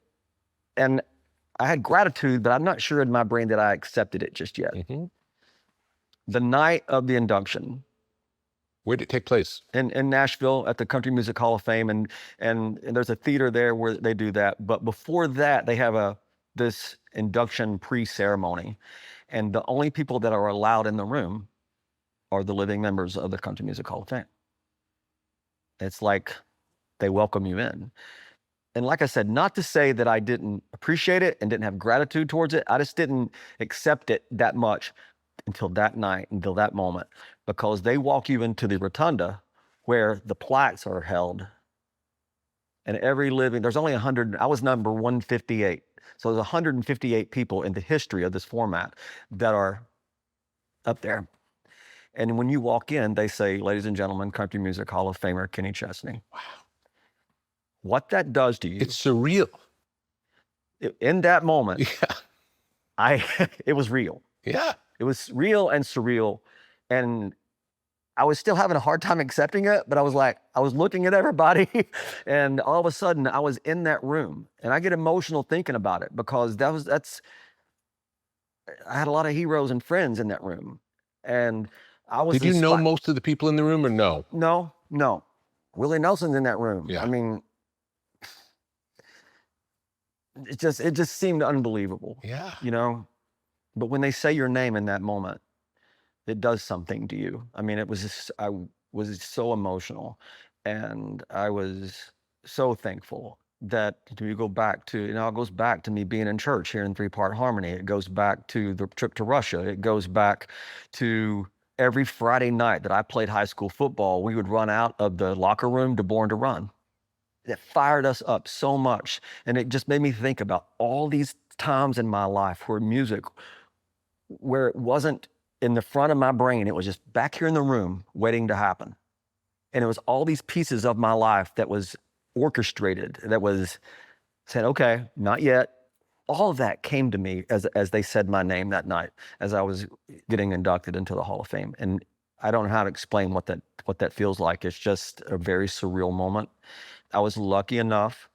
S2: And I had gratitude, but I'm not sure in my brain that I accepted it just yet. The night of the induction.
S3: Where did it take place?
S2: In Nashville at the Country Music Hall of Fame. And there's a theater there where they do that. But before that, they have this induction pre-ceremony. And the only people that are allowed in the room are the living members of the Country Music Hall of Fame. It's like they welcome you in. And like I said, not to say that I didn't appreciate it and didn't have gratitude towards it. I just didn't accept it that much until that night, until that moment, because they walk you into the rotunda where the plaques are held. And there's only 100, I was number 158. So there's 158 people in the history of this format that are up there. And when you walk in, they say, "Ladies and gentlemen, Country Music Hall of Famer Kenny Chesney."
S3: Wow.
S2: What that does to you.
S3: It's surreal.
S2: In that moment,
S3: yeah,
S2: it was real.
S3: Yeah.
S2: It was real and surreal. And I was still having a hard time accepting it, but I was looking at everybody, and all of a sudden I was in that room, and I get emotional thinking about it, because I had a lot of heroes and friends in that room. And I was.
S3: Did you know most of the people in the room, or no?
S2: No. Willie Nelson's in that room.
S3: Yeah.
S2: I mean, it just seemed unbelievable.
S3: Yeah.
S2: But when they say your name in that moment, it does something to you. I mean, I was so emotional, and I was so thankful that we go back to, it goes back to me being in church here in 3-Part Harmony. It goes back to the trip to Russia. It goes back to every Friday night that I played high school football. We would run out of the locker room to Born to Run. It fired us up so much. And it just made me think about all these times in my life where it wasn't in the front of my brain. It was just back here in the room waiting to happen. And it was all these pieces of my life that was orchestrated, that was said, okay, not yet. All of that came to me as they said my name that night, as I was getting inducted into the Hall of Fame. And I don't know how to explain what that feels like. It's just a very surreal moment. I was lucky enough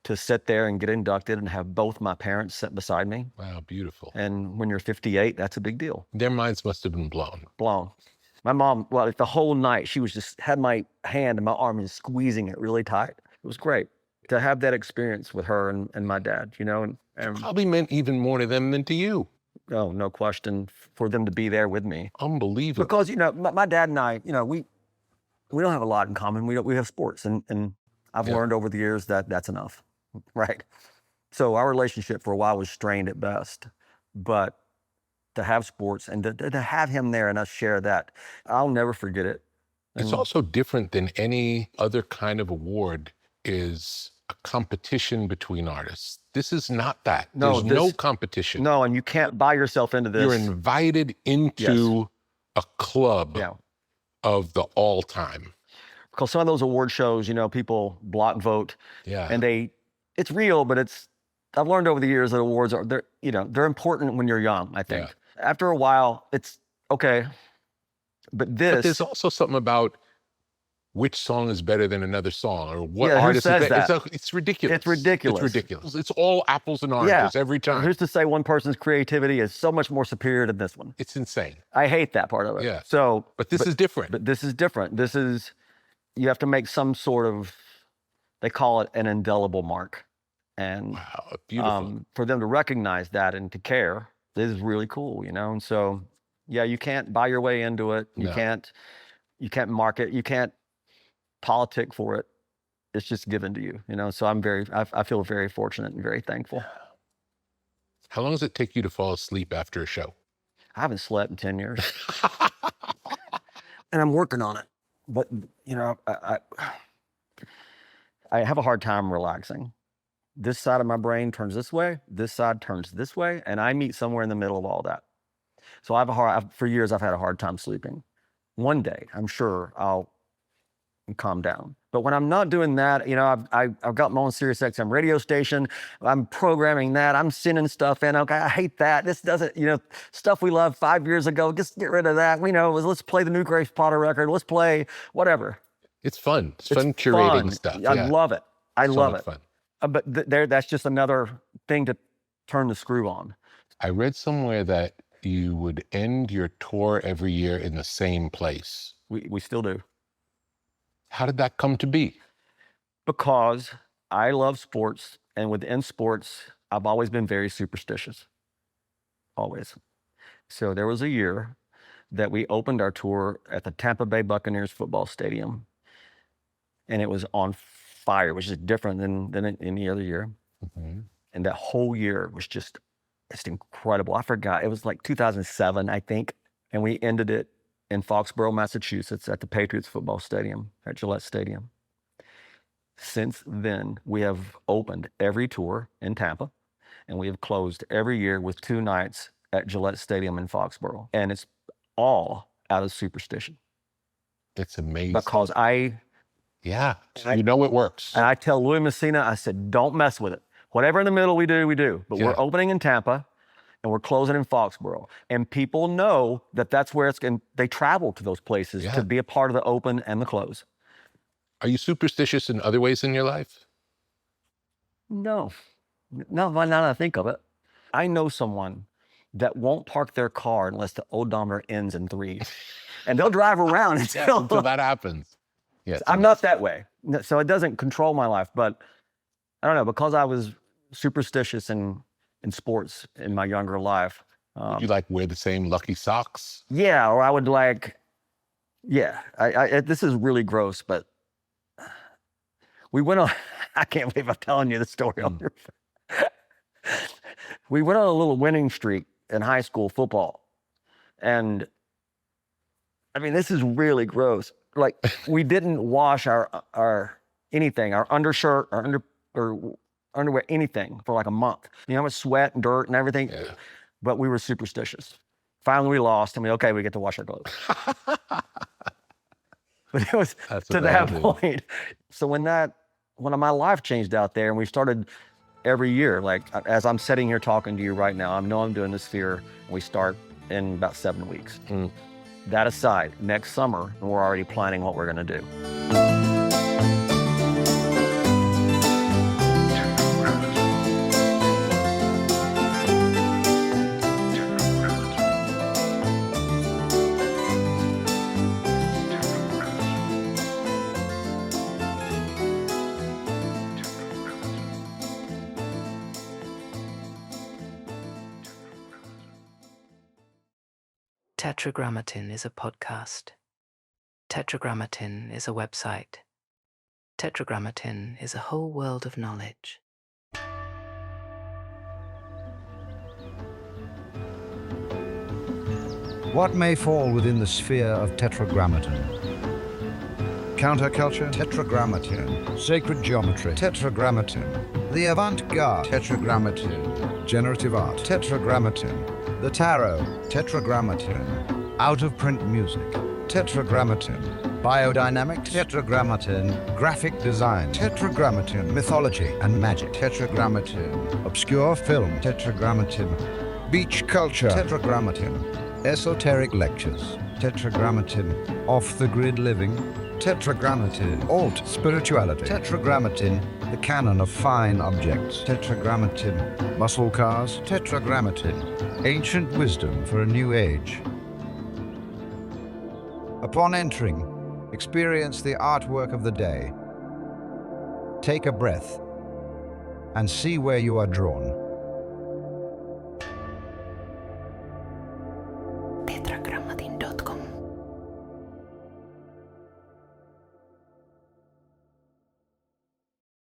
S2: to sit there and get inducted and have both my parents sit beside me.
S3: Wow, beautiful.
S2: And when you're 58, that's a big deal.
S3: Their minds must have been blown.
S2: Blown. My mom, the whole night, she was had my hand and my arm and squeezing it really tight. It was great to have that experience with her and my dad, and
S3: Probably meant even more to them than to you.
S2: Oh, no question, for them to be there with me.
S3: Unbelievable.
S2: Because, my dad and I, we don't have a lot in common. We have sports, and I've learned over the years that that's enough, right? So our relationship for a while was strained at best, but to have sports and to have him there and us share that, I'll never forget it.
S3: It's also different than any other kind of award, is a competition between artists. This is not that. There's no competition.
S2: No, and you can't buy yourself into this.
S3: You're invited into a club of the all-time.
S2: Because some of those award shows, people block vote.
S3: Yeah.
S2: And it's real, but I've learned over the years that awards they're important when you're young, I think. Yeah. After a while, it's okay. But
S3: there's also something about which song is better than another song, or what
S2: Yeah, who
S3: artist
S2: says
S3: is that?
S2: that?
S3: It's ridiculous.
S2: It's ridiculous.
S3: It's ridiculous. It's all apples and oranges every time.
S2: Who's to say one person's creativity is so much more superior than this one?
S3: It's insane.
S2: I hate that part of it.
S3: Yeah.
S2: So,
S3: but this is different.
S2: But this is different. This is, you have to make some sort of, they call it an indelible mark. And
S3: wow, beautiful.
S2: For them to recognize that and to care, this is really cool, you know? And so, yeah, you can't buy your way into it. You can't market, you can't politic for it. It's just given to you, you know? So I feel very fortunate and very thankful.
S3: How long does it take you to fall asleep after a show?
S2: I haven't slept in 10 years. And I'm working on it. But, you know, I have a hard time relaxing. This side of my brain turns this way, this side turns this way, and I meet somewhere in the middle of all that. So for years, I've had a hard time sleeping. One day, I'm sure I'll calm down. But when I'm not doing that, you know, I've got my own Sirius XM radio station. I'm programming that. I'm sending stuff in. Okay, I hate that. This doesn't, you know, stuff we loved 5 years ago. Just get rid of that. We know, let's play the new Grace Potter record. Let's play whatever.
S3: It's fun. It's fun curating stuff.
S2: I love it. I love it.
S3: Fun.
S2: But that's just another thing to turn the screw on.
S3: I read somewhere that you would end your tour every year in the same place.
S2: We still do.
S3: How did that come to be?
S2: Because I love sports, and within sports, I've always been very superstitious. Always. So there was a year that we opened our tour at the Tampa Bay Buccaneers football stadium, and it was on fire, which is different than any other year. Mm-hmm. And that whole year was just incredible. I forgot, it was like 2007, I think, and we ended it in Foxborough, Massachusetts, at the Patriots football stadium, at Gillette Stadium. Since then, we have opened every tour in Tampa, and we have closed every year with 2 nights at Gillette Stadium in Foxborough. And it's all out of superstition.
S3: It's amazing.
S2: Because
S3: you know it works.
S2: And I tell Louis Messina, I said, don't mess with it. Whatever in the middle we do. But we're opening in Tampa, and we're closing in Foxborough. And people know that that's where they travel to those places to be a part of the open and the close.
S3: Are you superstitious in other ways in your life?
S2: No, now that I think of it. I know someone that won't park their car unless the odometer ends in 3. And they'll drive around until
S3: that happens. Yes,
S2: I'm not that way. So it doesn't control my life, but I don't know, because I was superstitious in sports in my younger life.
S3: Would you wear the same lucky socks?
S2: Yeah, or I would this is really gross, but we went on, I can't believe I'm telling you the story on your We went on a little winning streak in high school football. And I mean, this is really gross. Like, we didn't wash our anything, our undershirt, our underwear, anything for like a month. You know, with sweat and dirt and everything. Yeah. But we were superstitious. Finally, we lost, and we get to wash our clothes. But it was to that point. So when my life changed out there, and we started every year, like as I'm sitting here talking to you right now, I know I'm doing this Sphere, and we start in about 7 weeks. That aside, next summer, we're already planning what we're going to do.
S9: Tetragrammaton is a podcast. Tetragrammaton is a website. Tetragrammaton is a whole world of knowledge.
S10: What may fall within the sphere of Tetragrammaton? Counterculture? Tetragrammaton. Sacred geometry? Tetragrammaton. The avant-garde? Tetragrammaton. Generative art? Tetragrammaton. The tarot? Tetragrammaton. Out-of-print music? Tetragrammaton. Biodynamics? Tetragrammaton. Graphic design? Tetragrammaton. Mythology and magic? Tetragrammaton. Obscure film? Tetragrammaton. Beach culture? Tetragrammaton. Esoteric lectures? Tetragrammaton. Off-the-grid living? Tetragrammaton. Alt. Spirituality. Tetragrammaton. The canon of fine objects. Tetragrammaton. Muscle cars. Tetragrammaton. Ancient wisdom for a new age. Upon entering, experience the artwork of the day. Take a breath and see where you are drawn.
S9: Tetragrammaton.com